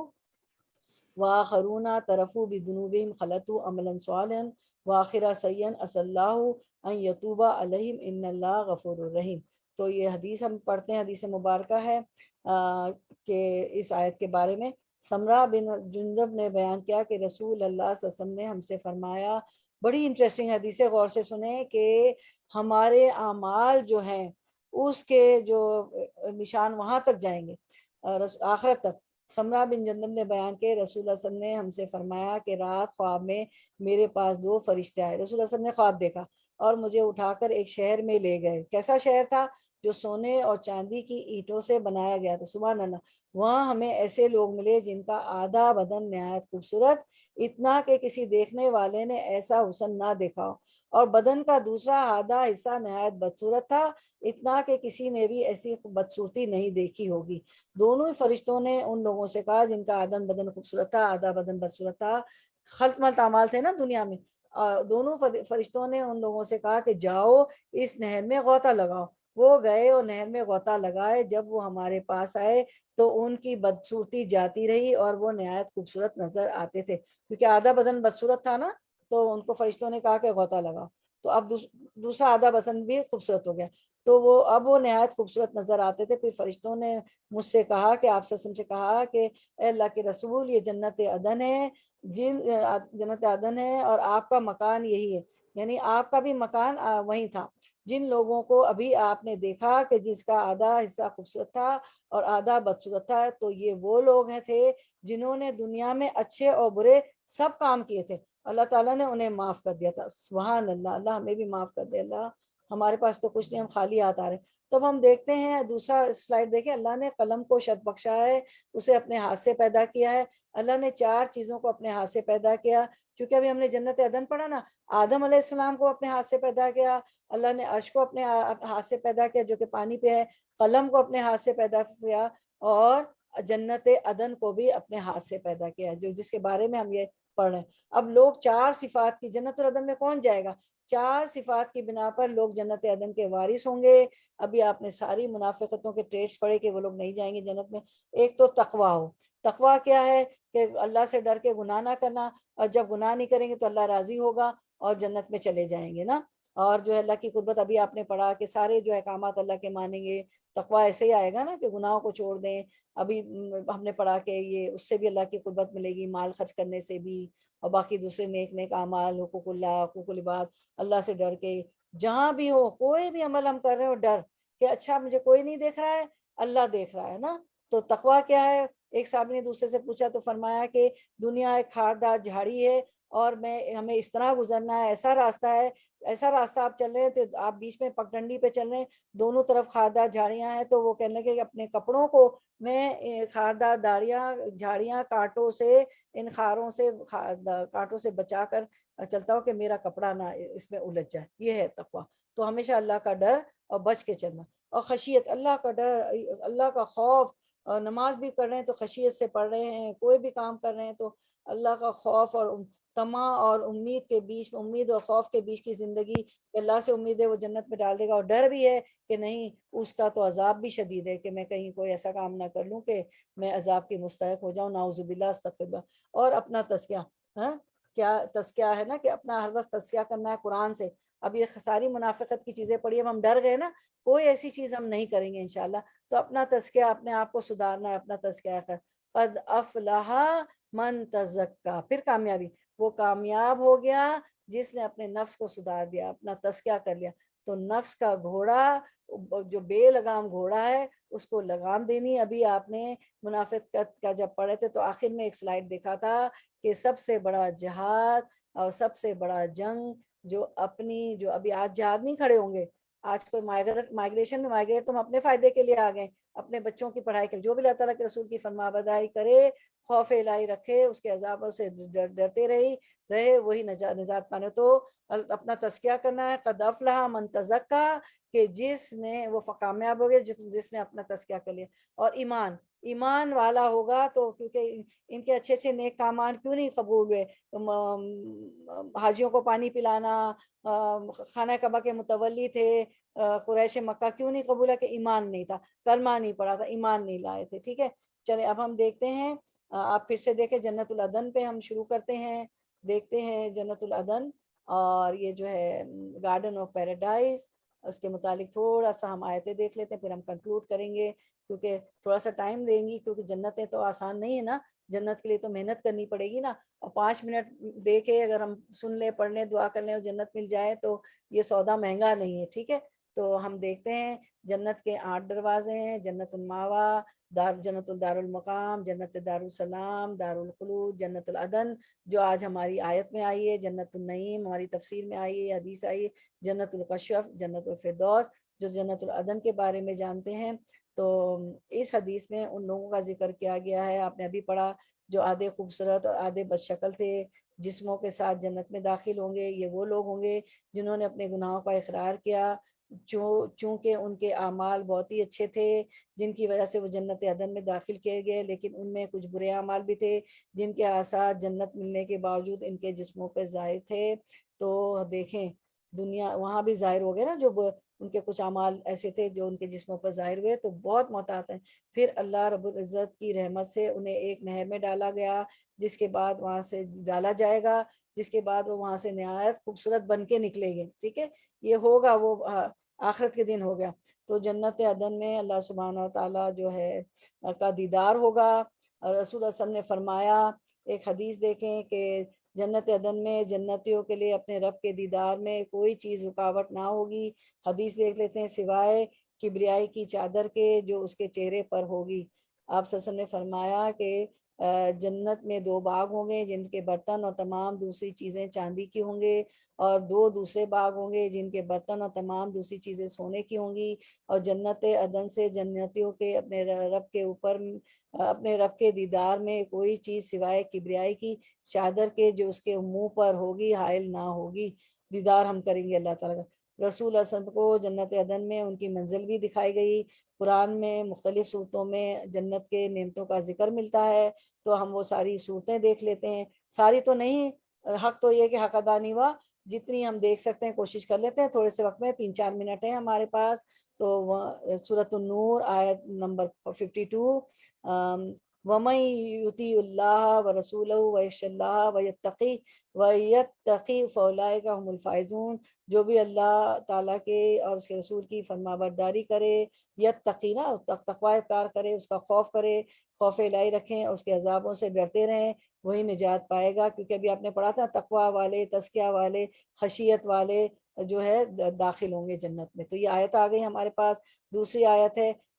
وآخرون طرفوا بذنوبہم خلطوا عملا صالحا وآخرا سیئا عسى اللہ ان یتوب علیہم ان اللہ غفور الرحیم۔ تو یہ حدیث ہم پڑھتے ہیں، حدیث مبارکہ ہے کہ اس آیت کے بارے میں سمرہ بن جندب نے بیان کیا کہ رسول اللہ صلی اللہ علیہ وسلم نے ہم سے فرمایا، بڑی انٹرسٹنگ حدیث ہے، غور سے سنیں، کہ ہمارے اعمال جو ہیں اس کے جو نشان وہاں تک جائیں گے آخرت تک۔ سمرہ بن جندب نے بیان کہ رسول اللہ صلی اللہ علیہ وسلم نے ہم سے فرمایا کہ رات خواب میں میرے پاس 2 فرشتے آئے۔ رسول اللہ صلی اللہ علیہ وسلم نے خواب دیکھا اور مجھے اٹھا کر ایک شہر میں لے گئے۔ کیسا شہر تھا؟ جو سونے اور چاندی کی اینٹوں سے بنایا گیا تھا، سبحان اللہ۔ وہاں ہمیں ایسے لوگ ملے جن کا آدھا بدن نہایت خوبصورت، اتنا کہ کسی دیکھنے والے نے ایسا حسن نہ دیکھا ہو، اور بدن کا دوسرا آدھا حصہ نہایت بدصورت تھا، اتنا کہ کسی نے بھی ایسی بدصورتی نہیں دیکھی ہوگی۔ دونوں ہی فرشتوں نے ان لوگوں سے کہا جن کا آدھا بدن خوبصورت تھا، آدھا بدن بدصورت تھا، خلط ملط اعمال تھے نا دنیا میں، دونوں فرشتوں نے ان لوگوں سے کہا کہ جاؤ اس نہر میں غوطہ لگاؤ۔ وہ گئے اور نہر میں غوطہ لگائے، جب وہ ہمارے پاس آئے تو ان کی بدصورتی جاتی رہی اور وہ نہایت خوبصورت نظر آتے تھے، کیونکہ آدھا بدن بدصورت تھا نا، تو ان کو فرشتوں نے کہا کہ غوطہ لگاؤ، تو اب دوسرا آدھا بدن بھی خوبصورت ہو گیا، تو وہ نہایت خوبصورت نظر آتے تھے۔ پھر فرشتوں نے مجھ سے کہا کہ آپ سے کہا کہ اے اللہ کے رسول، یہ جنت عدن ہے، جنت عدن ہے اور آپ کا مکان یہی ہے، یعنی آپ کا بھی مکان وہیں تھا۔ جن لوگوں کو ابھی آپ نے دیکھا کہ جس کا آدھا حصہ خوبصورت تھا اور آدھا بدصورت تھا، تو یہ وہ لوگ ہیں تھے جنہوں نے دنیا میں اچھے اور برے سب کام کیے تھے، اللہ تعالیٰ نے انہیں معاف کر دیا تھا۔ سبحان اللہ، اللہ ہمیں بھی معاف کر دے۔ اللہ، ہمارے پاس تو کچھ نہیں، ہم خالی ہاتھ آ رہے ہیں۔ تب ہم دیکھتے ہیں دوسرا سلائیڈ دیکھیں، اللہ نے قلم کو شرف بخشا ہے، اسے اپنے ہاتھ سے پیدا کیا ہے۔ اللہ نے 4 چیزوں کو اپنے ہاتھ سے پیدا کیا، چونکہ ابھی ہم نے جنت عدن پڑھا نا، آدم علیہ السلام کو اپنے ہاتھ سے پیدا کیا، اللہ نے عرش کو اپنے ہاتھ سے پیدا کیا جو کہ پانی پہ ہے، قلم کو اپنے ہاتھ سے پیدا کیا، اور جنت عدن کو بھی اپنے ہاتھ سے پیدا کیا، جس کے بارے میں ہم یہ پڑھ رہے ہیں۔ اب لوگ 4 صفات کی، جنت العدن میں کون جائے گا؟ 4 صفات کی بنا پر لوگ جنت عدن کے وارث ہوں گے۔ ابھی آپ نے ساری منافقتوں کے ٹریٹس پڑھے کہ وہ لوگ نہیں جائیں گے جنت میں۔ ایک تو تقویٰ ہو، تقویٰ کیا ہے؟ کہ اللہ سے ڈر کے گناہ نہ کرنا، اور جب گناہ نہیں کریں گے تو اللہ راضی ہوگا اور جنت میں چلے جائیں گے نا۔ اور جو ہے اللہ کی قربت، ابھی آپ نے پڑھا کہ سارے جو احکامات اللہ کے مانیں گے، تقویٰ ایسے ہی آئے گا نا کہ گناہوں کو چھوڑ دیں۔ ابھی ہم نے پڑھا کہ یہ اس سے بھی اللہ کی قربت ملے گی، مال خرچ کرنے سے بھی، اور باقی دوسرے نیک نیک اعمال، حقوق اللہ، حقوق العباد، اللہ سے ڈر کے جہاں بھی ہو، کوئی بھی عمل ہم کر رہے ہو ڈر کہ اچھا مجھے کوئی نہیں دیکھ رہا ہے، اللہ دیکھ رہا ہے نا۔ تو تقویٰ کیا ہے؟ ایک صاحب نے دوسرے سے پوچھا تو فرمایا کہ دنیا ایک خاردار جھاڑی ہے اور ہمیں اس طرح گزرنا ہے، ایسا راستہ آپ چل رہے ہیں تو آپ بیچ میں پگڈنڈی پہ چل رہے ہیں، دونوں طرف خاردار جھاڑیاں ہیں، تو وہ کہنے لگے کہ اپنے کپڑوں کو میں خاردار جھاڑیاں کانٹوں سے، ان خاروں سے کانٹوں سے بچا کر چلتا ہوں کہ میرا کپڑا نہ اس میں الجھ جائے۔ یہ ہے تقویٰ۔ تو ہمیشہ اللہ کا ڈر اور بچ کے چلنا، اور خشیت، اللہ کا ڈر، اللہ کا خوف، اور نماز بھی پڑھ رہے ہیں تو خشیت سے پڑھ رہے ہیں، کوئی بھی کام کر رہے ہیں تو اللہ کا خوف اور طمع اور امید کے بیچ، امید اور خوف کے بیچ کی زندگی، اللہ سے امید ہے وہ جنت میں ڈال دے گا، اور ڈر بھی ہے کہ نہیں اس کا تو عذاب بھی شدید ہے کہ میں کہیں کوئی ایسا کام نہ کر لوں کہ میں عذاب کی مستحق ہو جاؤں، نعوذ باللہ، استغفر اللہ۔ اور اپنا تزکیہ، ہاں کیا تزکیہ ہے نا کہ اپنا ہر وقت تزکیہ کرنا ہے قرآن سے۔ اب یہ ساری منافقت کی چیزیں پڑھی، اب ہم ڈر گئے نا، کوئی ایسی چیز ہم نہیں کریں گے انشاءاللہ۔ تو اپنا تزکیہ، اپنے آپ کو سدھارنا ہے، اپنا تزکیہ کر، قد افلح من تزکا، پھر کامیابی، وہ کامیاب ہو گیا جس نے اپنے نفس کو سدھار دیا، اپنا تزکیہ کر لیا۔ تو نفس کا گھوڑا، جو بے لگام گھوڑا ہے، اس کو لگام دینی۔ ابھی آپ نے منافقت کا جب پڑھے تھے تو آخر میں ایک سلائیڈ دیکھا تھا کہ سب سے بڑا جہاد اور سب سے بڑا جنگ جو ابھی آج جہاد نہیں کھڑے ہوں گے، آج کوئی مائگریشن میں مائگریٹ تم اپنے فائدے کے لیے آ گئے، اپنے بچوں کی پڑھائی کے لیے، جو بھی اللہ تعالیٰ کے رسول کی فرما برداری کرے، خوف الہی رکھے، اس کے عذابوں سے ڈرتے رہے، وہی نجات پانے۔ تو اپنا تزکیہ کرنا ہے، قد افلح من تزکا، کہ جس نے وہ کامیاب ہو گیا جس نے اپنا تزکیہ کر لیا۔ اور ایمان والا ہوگا تو، کیونکہ ان کے اچھے اچھے نیک کامان کیوں نہیں قبول ہوئے، حاجیوں کو پانی پلانا، خانہ کعبہ کے متولی تھے، قریش مکہ کیوں نہیں قبول ہے؟ کہ ایمان نہیں تھا، کلمہ نہیں پڑا تھا، ایمان نہیں لائے تھے۔ ٹھیک ہے، چلے اب ہم دیکھتے ہیں، آپ پھر سے دیکھیں جنت العدن پہ ہم شروع کرتے ہیں، دیکھتے ہیں جنت العدن اور یہ جو ہے گارڈن آف پیراڈائز، اس کے متعلق تھوڑا سا ہم آیتیں دیکھ لیتے ہیں، پھر ہم کنکلوڈ کریں گے، کیونکہ تھوڑا سا ٹائم دیں گی، کیونکہ جنتیں تو آسان نہیں ہے نا، جنت کے لیے تو محنت کرنی پڑے گی نا، اور 5 منٹ دے کے اگر ہم سن لیں، پڑھ لیں، دعا کر لیں اور جنت مل جائے تو یہ سودا مہنگا نہیں ہے۔ ٹھیک ہے، تو ہم دیکھتے ہیں جنت کے 8 دروازے ہیں، جنت الماوا، جنت الدار المقام، جنت دار السلام، دار الخلود، جنت العدن جو آج ہماری آیت میں آئی ہے، جنت النعیم ہماری تفسیر میں آئی ہے، حدیث آئی ہے، جنت الکشف، جنت الفردوس جو جنت العدن کے بارے میں جانتے ہیں۔ تو اس حدیث میں ان لوگوں کا ذکر کیا گیا ہے، آپ نے ابھی پڑھا، جو آدھے خوبصورت اور آدھے بد شکل تھے، جسموں کے ساتھ جنت میں داخل ہوں گے۔ یہ وہ لوگ ہوں گے جنہوں نے اپنے گناہوں کا اقرار کیا، چونکہ ان کے اعمال بہت ہی اچھے تھے جن کی وجہ سے وہ جنت عدن میں داخل کیے گئے، لیکن ان میں کچھ برے اعمال بھی تھے جن کے آثار جنت ملنے کے باوجود ان کے جسموں پہ ظاہر تھے۔ تو دیکھیں دنیا وہاں بھی ظاہر ہو گئے نا، جو ان کے کچھ اعمال ایسے تھے جو ان کے جسموں پر ظاہر ہوئے، تو بہت محتاط ہیں۔ پھر اللہ رب العزت کی رحمت سے انہیں ایک نہر میں ڈالا گیا، جس کے بعد وہاں سے ڈالا جائے گا، جس کے بعد وہ وہاں سے نہایت خوبصورت بن کے نکلیں گے۔ ٹھیک ہے، یہ ہوگا، وہ آخرت کے دن ہو گیا۔ تو جنت عدن میں اللہ سبحانہ وتعالیٰ جو ہے کا دیدار ہوگا۔ رسول اللہ صلی اللہ علیہ وسلم نے فرمایا، ایک حدیث دیکھیں کہ جنت عدن میں جنتیوں کے لیے اپنے رب کے دیدار میں کوئی چیز رکاوٹ نہ ہوگی۔ حدیث دیکھ لیتے ہیں، سوائے کبریائی کی چادر کے جو اس کے چہرے پر ہوگی۔ آپ صلی اللہ علیہ وسلم نے فرمایا کہ جنت میں 2 باغ ہوں گے جن کے برتن اور تمام دوسری چیزیں چاندی کی ہوں گے، اور 2 دوسرے باغ ہوں گے جن کے برتن اور تمام دوسری چیزیں سونے کی ہوں گی۔ اور جنت عدن سے جنتیوں کے اپنے رب کے اوپر، اپنے رب کے دیدار میں کوئی چیز سوائے کبریائی کی چادر کے جو اس کے منہ پر ہوگی حائل نہ ہوگی۔ دیدار ہم کریں گے اللہ تعالیٰ کا۔ رسول اللہ صلی اللہ علیہ وسلم کو جنت عدن میں ان کی منزل بھی دکھائی گئی۔ قرآن میں مختلف صورتوں میں جنت کے نعمتوں کا ذکر ملتا ہے، تو ہم وہ ساری صورتیں دیکھ لیتے ہیں، ساری تو نہیں، حق تو یہ کہ حق ادا نہیں ہوا، جتنی ہم دیکھ سکتے ہیں کوشش کر لیتے ہیں تھوڑے سے وقت میں، 3-4 منٹ ہیں ہمارے پاس۔ تو سورۃ النور آیت نمبر 52، وَمَن يُطِیعِ اللَّهَ وَرَسُولَهُ وَيَخْشَ اللَّهَ وَيَتَّقِ فَأُولَٰئِکَ هُمُ الْفَائِزُونَ، جو بھی اللہ تعالیٰ کے اور اس کے رسول کی فرما برداری کرے، یتقی نا تقوی اختیار کرے، اس کا خوف کرے، خوف الہی رکھیں، اس کے عذابوں سے ڈرتے رہیں، وہی نجات پائے گا۔ کیونکہ ابھی آپ نے پڑھا تھا تقوی والے، تزکیہ والے، خشیت والے جو ہے داخل ہوں گے جنت میں۔ تو یہ آیت آ گئی ہمارے پاس۔ دوسری آیت ہے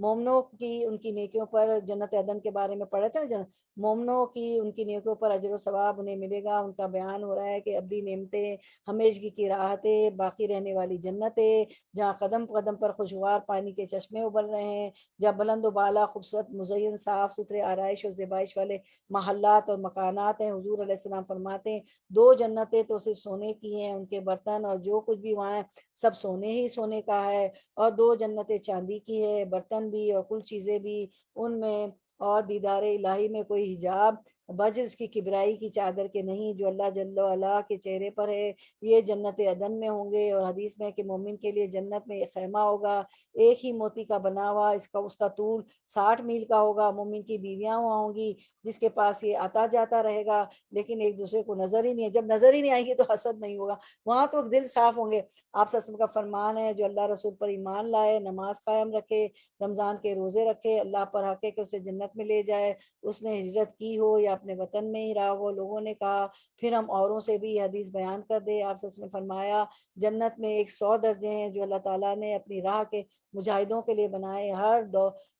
مومنوں کی ان کی نیکیوں پر جنت عدن کے بارے میں پڑھے تھے نا، مومنوں کی ان کی نیکیوں پر اجر و ثواب انہیں ملے گا. ان کا بیان ہو رہا ہے کہ ابدی نعمتیں، ہمیشگی کی راحتیں، باقی رہنے والی جنتیں، جہاں قدم قدم پر خوشگوار پانی کے چشمے ابل رہے ہیں، جہاں بلند و بالا خوبصورت مزین صاف ستھرے آرائش اور زیبائش والے محلات اور مکانات ہیں. حضور علیہ السلام فرماتے ہیں 2 جنتیں تو صرف سونے کی ہیں، ان کے برتن اور جو کچھ بھی وہاں ہے سب سونے ہی سونے کا ہے، اور 2 جنتیں چاندی کی ہے، برتن بھی اور کل چیزیں بھی ان میں، اور دیدار الہی میں کوئی حجاب بج اس کی کبرائی کی چادر کے نہیں جو اللہ جل وعلا کے چہرے پر ہے. یہ جنت عدن میں ہوں گے. اور حدیث میں کہ مومن کے لیے جنت میں ایک خیمہ ہوگا، ایک ہی موتی کا بنا ہوا، اس کا طول 60 میل کا ہوگا. مومن کی بیویاں وہاں ہوں گی جس کے پاس یہ آتا جاتا رہے گا، لیکن ایک دوسرے کو نظر ہی نہیں ہے. جب نظر ہی نہیں آئے گی تو حسد نہیں ہوگا. وہاں تو دل صاف ہوں گے. آپ صلی اللہ علیہ وسلم کا فرمان ہے جو اللہ رسول پر ایمان لائے، نماز قائم رکھے، رمضان کے روزے رکھے، اللہ پر حق ہے کہ اسے جنت میں لے جائے. اس نے ہجرت کی ہو یا اپنے وطن میں ہی رہا ہو. لوگوں نے کہا پھر ہم اوروں سے بھی یہ حدیث بیان کر دے. آپ صلی اللہ علیہ وسلم نے فرمایا جنت میں 100 درجے ہیں جو اللہ تعالیٰ نے اپنی راہ کے مجاہدوں کے لیے بنائے.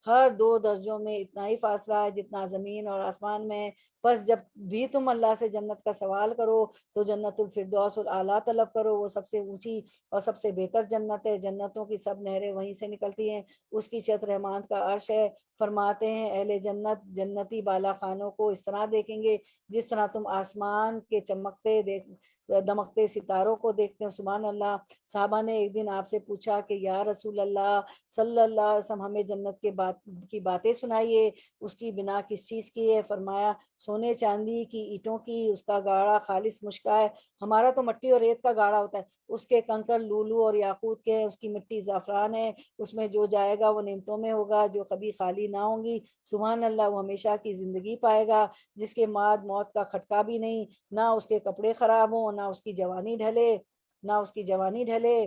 ہر 2 درجوں میں اتنا ہی فاصلہ ہے جتنا زمین اور آسمان میں. بس جب بھی تم اللہ سے جنت کا سوال کرو تو جنت الفردوس الاعلیٰ طلب کرو. وہ سب سے اونچی اور سب سے بہتر جنت ہے. جنتوں کی سب نہریں وہیں سے نکلتی ہیں. اس کی چھت رحمان کا عرش ہے. فرماتے ہیں اہل جنت جنتی بالا خانوں کو اس طرح دیکھیں گے جس طرح تم آسمان کے چمکتے دمکتے ستاروں کو دیکھتے ہیں. سبحان اللہ. صحابہ نے ایک دن آپ سے پوچھا کہ یا رسول اللہ صلی اللہ علیہ وسلم ہمیں جنت کی باتیں سنائیے، اس کی بنا کس چیز کی ہے؟ فرمایا سونے چاندی کی اینٹوں کی، اس کا گاڑا خالص مشکا ہے. ہمارا تو مٹی اور ریت کا گاڑا ہوتا ہے، اس کے کنکر لولو اور یاقوت کے ہیں. اس کی مٹی زعفران ہے. اس میں جو جائے گا وہ نعمتوں میں ہوگا جو کبھی خالی نہ ہوں گی. سبحان اللہ. وہ ہمیشہ کی زندگی پائے گا جس کے بعد موت کا کھٹکا بھی نہیں، نہ اس کے کپڑے خراب ہوں، نہ اس کی جوانی ڈھلے.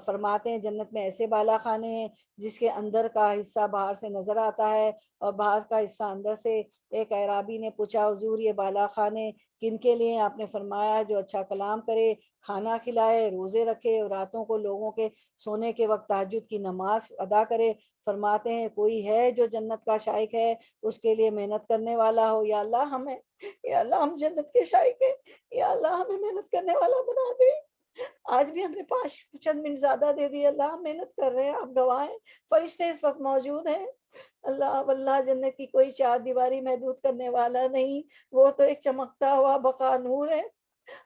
فرماتے ہیں جنت میں ایسے بالا خانے ہیں جس کے اندر کا حصہ باہر سے نظر آتا ہے اور باہر کا حصہ اندر سے. ایک اعرابی نے پوچھا حضور یہ بالا خانے کن کے لیے؟ آپ نے فرمایا جو اچھا کلام کرے، کھانا کھلائے، روزے رکھے اور راتوں کو لوگوں کے سونے کے وقت تہجد کی نماز ادا کرے. فرماتے ہیں کوئی ہے جو جنت کا شائق ہے اس کے لیے محنت کرنے والا ہو. یا اللہ ہم جنت کے شائق ہیں، یا اللہ ہمیں محنت کرنے والا بنا دے. آج بھی ہم نے 5 چند منٹ زیادہ دے دی. اللہ ہم محنت کر رہے ہیں، آپ گواہ ہیں. فرشتے اس وقت موجود ہیں. اللہ واللہ جنت کی کوئی 4 دیواری محدود کرنے والا نہیں. وہ تو ایک چمکتا ہوا بقا نور ہے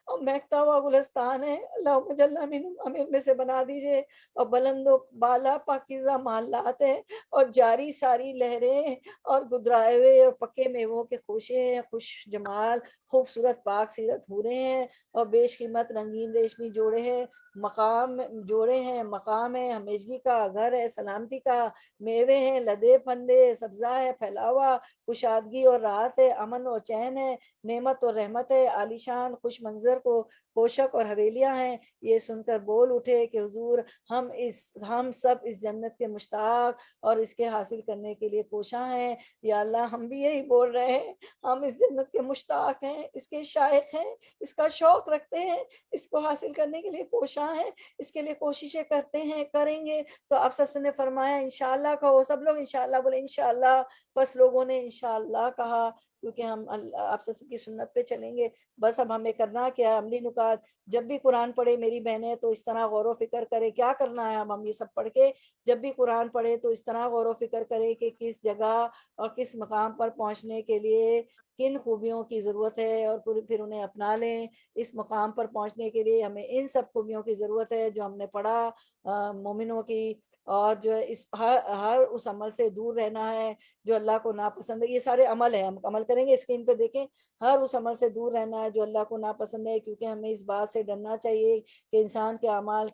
اور مہکتا ہوا گلستان ہے. اللہ مجل ہمیں میں سے بنا دیجئے. اور بلند و بالا پاکیزہ محلات ہیں اور جاری ساری لہریں اور گدرائے ہوئے اور پکے میووں کے خوشے ہیں، خوش جمال خوبصورت پاک سیرت حوریں ہیں اور بیش قیمت رنگین ریشمی جوڑے ہیں. مقام ہے ہمیشگی کا، گھر ہے سلامتی کا، میوے ہیں لدے پھندے، سبزہ ہے پھیلا ہوا، کشادگی اور راحت ہے، امن اور چین ہے، نعمت اور رحمت ہے، عالیشان خوش منظر کو کوشک اور حویلیاں ہیں. یہ سن کر بول اٹھے کہ حضور ہم سب اس جنت کے مشتاق اور اس کے حاصل کرنے کے لیے کوشاں ہیں. یا اللہ ہم بھی یہی بول رہے ہیں، ہم اس جنت کے مشتاق ہیں، اس کے شائق ہیں، اس کا شوق رکھتے ہیں، اس کو حاصل کرنے کے لیے کوشاں ہیں، اس کے لیے کوششیں کرتے ہیں، کریں گے. تو آپ سب نے فرمایا انشاءاللہ کہو. سب لوگ انشاءاللہ بولے انشاءاللہ. بس لوگوں نے انشاءاللہ کہا کیونکہ ہم آپ سب کی سنت پہ چلیں گے. بس اب ہمیں کرنا کیا؟ عملی نکات. جب بھی قرآن پڑھے میری بہنیں تو اس طرح غور و فکر کرے کیا کرنا ہے. اب ہم یہ سب پڑھ کے جب بھی قرآن پڑھے تو اس طرح غور و فکر کرے کہ کس جگہ اور کس مقام پر پہنچنے کے لیے کن خوبیوں کی ضرورت ہے اور پھر انہیں اپنا لیں. اس مقام پر پہنچنے کے لیے ہمیں ان سب خوبیوں کی ضرورت ہے جو ہم نے پڑھا مومنوں کی. اور جو ہے اس ہر اس عمل سے دور رہنا ہے جو اللہ کو ناپسند ہے. یہ سارے عمل ہیں، ہم عمل کریں گے. اسکرین پہ دیکھیں ہر اس عمل سے دور رہنا ہے جو اللہ کو ناپسند ہے، کیونکہ ہمیں اس بات سے ڈرنا چاہیے کہ انسان کے اعمال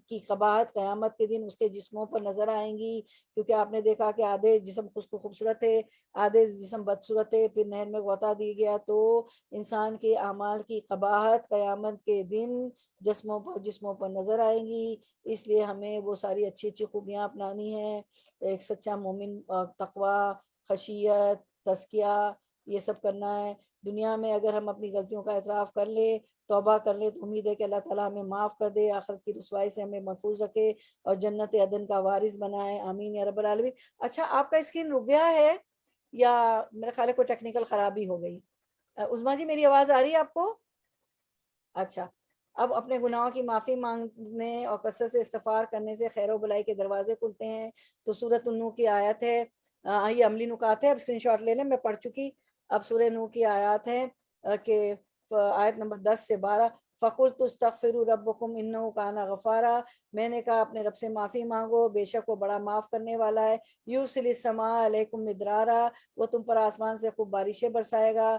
کی قباحت قیامت کے دن اس کے جسموں پر نظر آئیں گی. کیونکہ آپ نے دیکھا کہ آدھے جسم خوبصورت ہے، آدھے جسم بدصورت ہے، پھر نہر میں غوطہ دی گیا. تو انسان کے اعمال کی قباحت قیامت کے دن جسموں پر نظر آئیں گی. اس لیے ہمیں وہ ساری اچھی اچھی خوبیاں اپنانی ہیں. ایک سچا مومن تقوی، خشیت، تزکیہ یہ سب کرنا ہے. دنیا میں اگر ہم اپنی غلطیوں کا اعتراف کر لیں، توبہ کر لیں، تو امید ہے کہ اللہ تعالیٰ ہمیں معاف کر دے، آخرت کی رسوائی سے ہمیں محفوظ رکھے اور جنت عدن کا وارث بنائے، آمین یا رب العالمین۔ اچھا، آپ کا اسکرین رک گیا ہے یا میرا خیال ہے کوئی ٹیکنیکل خرابی ہو گئی؟ عظمیٰ جی میری آواز آ رہی ہے آپ کو؟ اچھا، اب اپنے گناہوں کی معافی مانگنے اور کثرت سے استغفار کرنے سے خیر و بلائی کے دروازے کھلتے ہیں۔ تو سورۃ النور کی آیت ہے، یہ عملی نکات ہے، اب اسکرین شاٹ لے لیں، میں پڑھ چکی۔ اب سورہ نور کی آیات ہیں کہ آیت نمبر 10 سے 12، فَقُلْتُ اسْتَغْفِرُوا رَبَّكُمْ إِنَّهُ كَانَ غَفَّارًا، میں نے کہا اپنے رب سے معافی مانگو، بے شک وہ بڑا معاف کرنے والا ہے۔ يُرْسِلِ السَّمَاءَ عَلَيْكُمْ مِدْرَارًا، وہ تم پر آسمان سے خوب بارشیں برسائے گا۔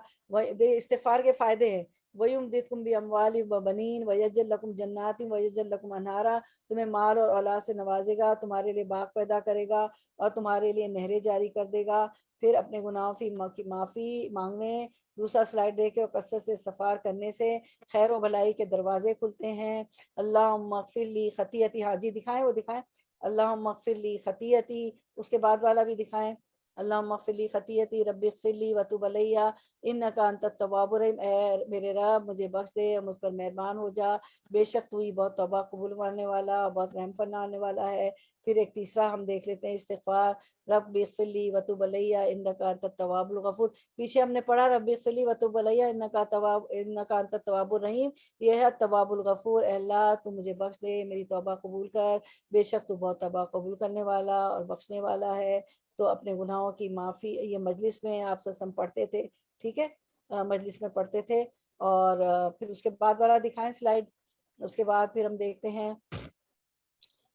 استغفار کے فائدے ہیں، وَيُمْدِدْكُمْ بِأَمْوَالٍ وَبَنِينَ وَيَجْعَلْ لَكُمْ جَنَّاتٍ وَيَجْعَلْ لَكُمْ أَنْهَارًا، تمہیں مال اور اولاد سے نوازے گا، تمہارے لیے باغ پیدا کرے گا اور تمہارے لیے نہریں جاری کر دے گا۔ پھر اپنے گناہوں کی معافی مانگنے، دوسرا سلائڈ دیکھے، اور کثرت سے استغفار کرنے سے خیر و بھلائی کے دروازے کھلتے ہیں۔ اللہم اغفر لی خطیئتی، حاجی دکھائیں، وہ دکھائیں، اللہم اغفر لی خطیئتی، اس کے بعد والا بھی دکھائیں، اللہم اغفر لی خطیئتی رب اغفر لی وتب علی انک انت التواب الرحیم، اے میرے رب مجھے بخش دے، مجھ پر مہربان ہو جا، بے شک تو ہی بہت توبہ قبول کرنے والا اور بہت رحم فرمانے والا ہے۔ پھر ایک تیسرا ہم دیکھ لیتے ہیں استغفار، رب اغفر لی وتب علی انک انت التواب الغفور، پیچھے ہم نے پڑھا رب اغفر لی وتب علی انک انت التواب الرحیم، یہ ہے تواب الغفور، اے اللہ تو مجھے بخش دے، میری توبہ قبول کر، بے شک تو بہت توبہ قبول کرنے والا اور بخشنے والا ہے۔ تو اپنے گناہوں کی معافی یہ مجلس میں آپ سب پڑھتے تھے، ٹھیک ہے، مجلس میں پڑھتے تھے۔ اور پھر اس کے بعد والا دکھائیں سلائیڈ، اس کے بعد پھر ہم دیکھتے ہیں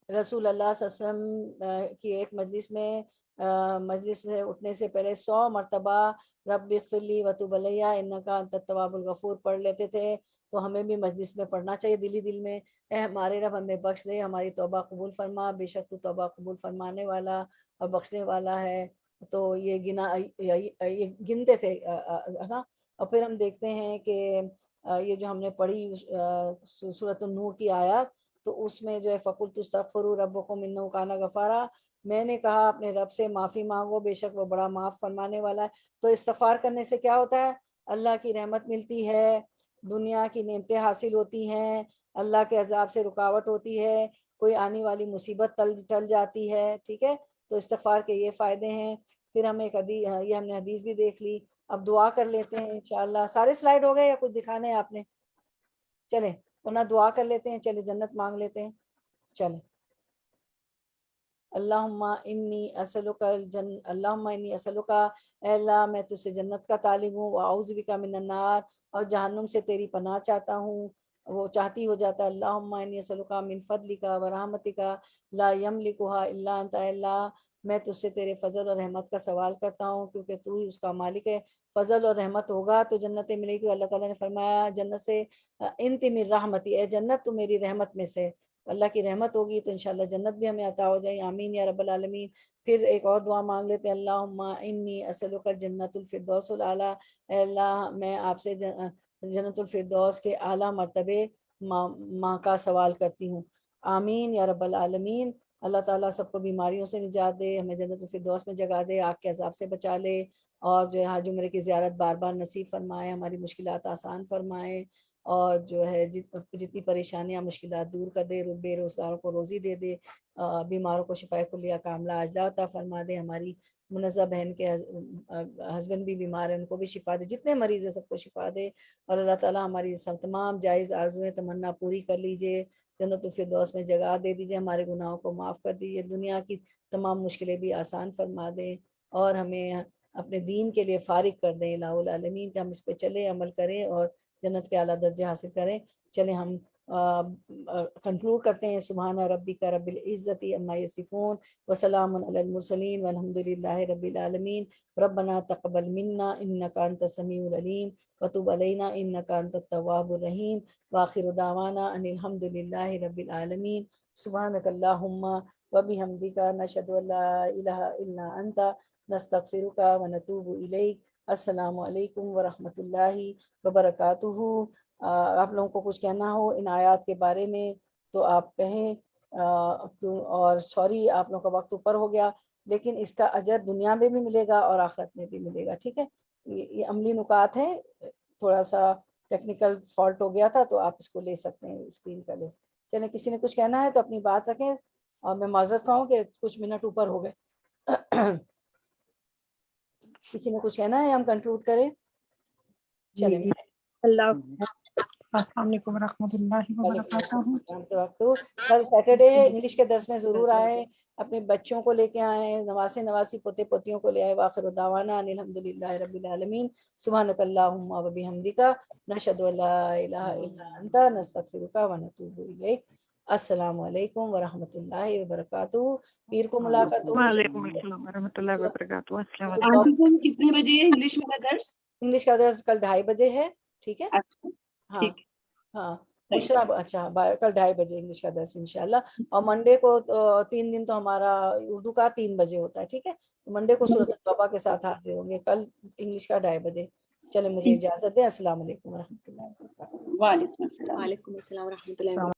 رسول اللہ صلی اللہ علیہ وسلم کی ایک مجلس میں اٹھنے سے پہلے 100 مرتبہ رب اغفر لی وتب علی انک انت التواب الغفور پڑھ لیتے تھے۔ تو ہمیں بھی مجلس میں پڑھنا چاہیے دلی دل میں، اے ہمارے رب ہمیں بخش دے، ہماری توبہ قبول فرما، بے شک تو توبہ قبول فرمانے والا اور بخشنے والا ہے۔ تو یہ گنتے تھے نا۔ اور پھر ہم دیکھتے ہیں کہ یہ جو ہم نے پڑھی سورۃ النور کی آیات، تو اس میں جو ہے فَقُلْتُ اسْتَغْفِرُوا رَبَّكُمْ إِنَّهُ كَانَ غَفَّارًا، میں نے کہا اپنے رب سے معافی مانگو، بے شک وہ بڑا معاف فرمانے والا ہے۔ تو استغفار کرنے سے کیا ہوتا ہے؟ اللہ کی رحمت ملتی ہے، دنیا کی نعمتیں حاصل ہوتی ہیں، اللہ کے عذاب سے رکاوٹ ہوتی ہے، کوئی آنے والی مصیبت ٹل جاتی ہے، ٹھیک ہے۔ تو استغفار کے یہ فائدے ہیں۔ پھر ہم ایک حدیث، یہ ہم نے حدیث بھی دیکھ لی، اب دعا کر لیتے ہیں انشاءاللہ۔ سارے سلائیڈ ہو گئے یا کچھ دکھانے ہیں آپ نے؟ چلیں ورنہ دعا کر لیتے ہیں، چلے جنت مانگ لیتے ہیں، چلیں۔ اللہم انی اسألک اللہم انی اسألک، اے اللہ میں تجھ سے جنت کا طالب ہوں، واعوذ بک من النار، اور جہنم سے تیری پناہ چاہتا ہوں، وہ چاہتی ہو جاتا ہے۔ اللہم انی اسألک من فضلک ورحمتک لا یملکھا الا انت، اے اللہ میں تجھ سے تیرے فضل اور رحمت کا سوال کرتا ہوں کیونکہ تو ہی اس کا مالک ہے، فضل اور رحمت ہوگا تو جنتیں ملے گی۔ اللہ تعالیٰ نے فرمایا جنت سے انت من رحمتی، اے جنت تو میری رحمت میں سے، اللہ کی رحمت ہوگی تو انشاءاللہ جنت بھی ہمیں عطا ہو جائے، آمین یا رب العالمین۔ پھر ایک اور دعا مانگ لیتے ہیں، اللہم انی اسألک الجنت الفردوس الاعلیٰ، اے اللہ میں آپ سے جنت الفردوس کے اعلیٰ مرتبے ماں کا سوال کرتی ہوں، آمین یا رب العالمین۔ اللہ تعالیٰ سب کو بیماریوں سے نجات دے، ہمیں جنت الفردوس میں جگہ دے، آگ کے عذاب سے بچا لے، اور جو ہے حج عمرے کی زیارت بار بار نصیب فرمائے، ہماری مشکلات آسان فرمائے، اور جو ہے جتنی پریشانیاں مشکلات دور کر دے، بے روزگاروں کو روزی دے دے، بیماروں کو شفاء کلیہ کاملہ عاجلہ عطا فرما دے، ہماری منزہ بہن کے ہسبینڈ بھی بیمار ہیں ان کو بھی شفا دے، جتنے مریض ہیں سب کو شفا دے، اور اللہ تعالیٰ ہماری سب تمام جائز آرزویں تمنا پوری کر لیجئے، جنت الفردوس میں جگہ دے دیجئے، ہمارے گناہوں کو معاف کر دیجئے، دنیا کی تمام مشکلیں بھی آسان فرما دیں، اور ہمیں اپنے دین کے لیے فارغ کر دیں الہ العالمین، کہ ہم اس پہ چلیں، عمل کریں اور جنت کے اعلیٰ درجے حاصل کریں۔ چلیں ہم کنکلوڈ کرتے ہیں، سبحان ربک رب العزت عما یصفون وسلام علی المرسلین والحمد للہ رب العالمین۔ ربنا تقبل منا انک انت السمیع العلیم وتب علینا انک انت التواب الرحیم، وآخر دعوانا ان الحمد للہ رب العالمین۔ سبحانک اللہم وبحمدک نشہد ان لا الہ الا انت نستغفرک ونتوب الیک۔ السلام علیکم ورحمۃ اللہ وبرکاتہ۔ آپ لوگوں کو کچھ کہنا ہو ان آیات کے بارے میں تو آپ کہیں، اور سوری آپ لوگوں کا وقت اوپر ہو گیا، لیکن اس کا اجر دنیا میں بھی ملے گا اور آخرت میں بھی ملے گا، ٹھیک ہے۔ یہ عملی نکات ہیں، تھوڑا سا ٹیکنیکل فالٹ ہو گیا تھا تو آپ اس کو لے سکتے ہیں اسکرین کا لے. چلیں کسی نے کچھ کہنا ہے تو اپنی بات رکھیں، اور میں معذرت خواہوں کہ کچھ منٹ اوپر ہو گئے. کسی نے کچھ کہنا ہے یا ہم کنکلوڈ کریں؟ چلیں. جی اللہ. السلام علیکم ورحمۃ اللہ وبرکاتہ. کل سیٹرڈے ہے، انگلش کے درس میں ضرور آئیں، اپنے بچوں کو لے کے آئیں، نواسے نواسی پوتے پوتیوں کو لے آئے. واخر دعوانا ان الحمدللہ رب العالمین. سبحانک اللہم و بحمدک، نشہد ان لا الہ الا انت، نستغفرک و نتوب الیک. السلام علیکم ورحمۃ اللہ وبرکاتہ. پیر کو ملاقات ہوگی. وعلیکم السلام ورحمۃ اللہ وبرکاتہ. السلام علیکم. آنٹی جان کتنے بجے ہے انگلش والا درس؟ انگلش کا درس کل 2:30 بجے ہے. ٹھیک ہے. اچھا ہاں ٹھیک. ہاں بشرا، اچھا کل 2:30 بجے انگلش کا درس انشاءاللہ. اور منڈے کو 3 دن تو ہمارا اردو کا 3 بجے ہوتا ہے. ٹھیک ہے. منڈے کو سورۃ التوبہ کے ساتھ حاضر ہوں گے، کل انگلش کا 2:30 بجے. چلیں مجھے اجازت دیں. السلام علیکم ورحمۃ اللہ وبرکاتہ. وعلیکم السلام. وعلیکم السلام ورحمۃ اللہ.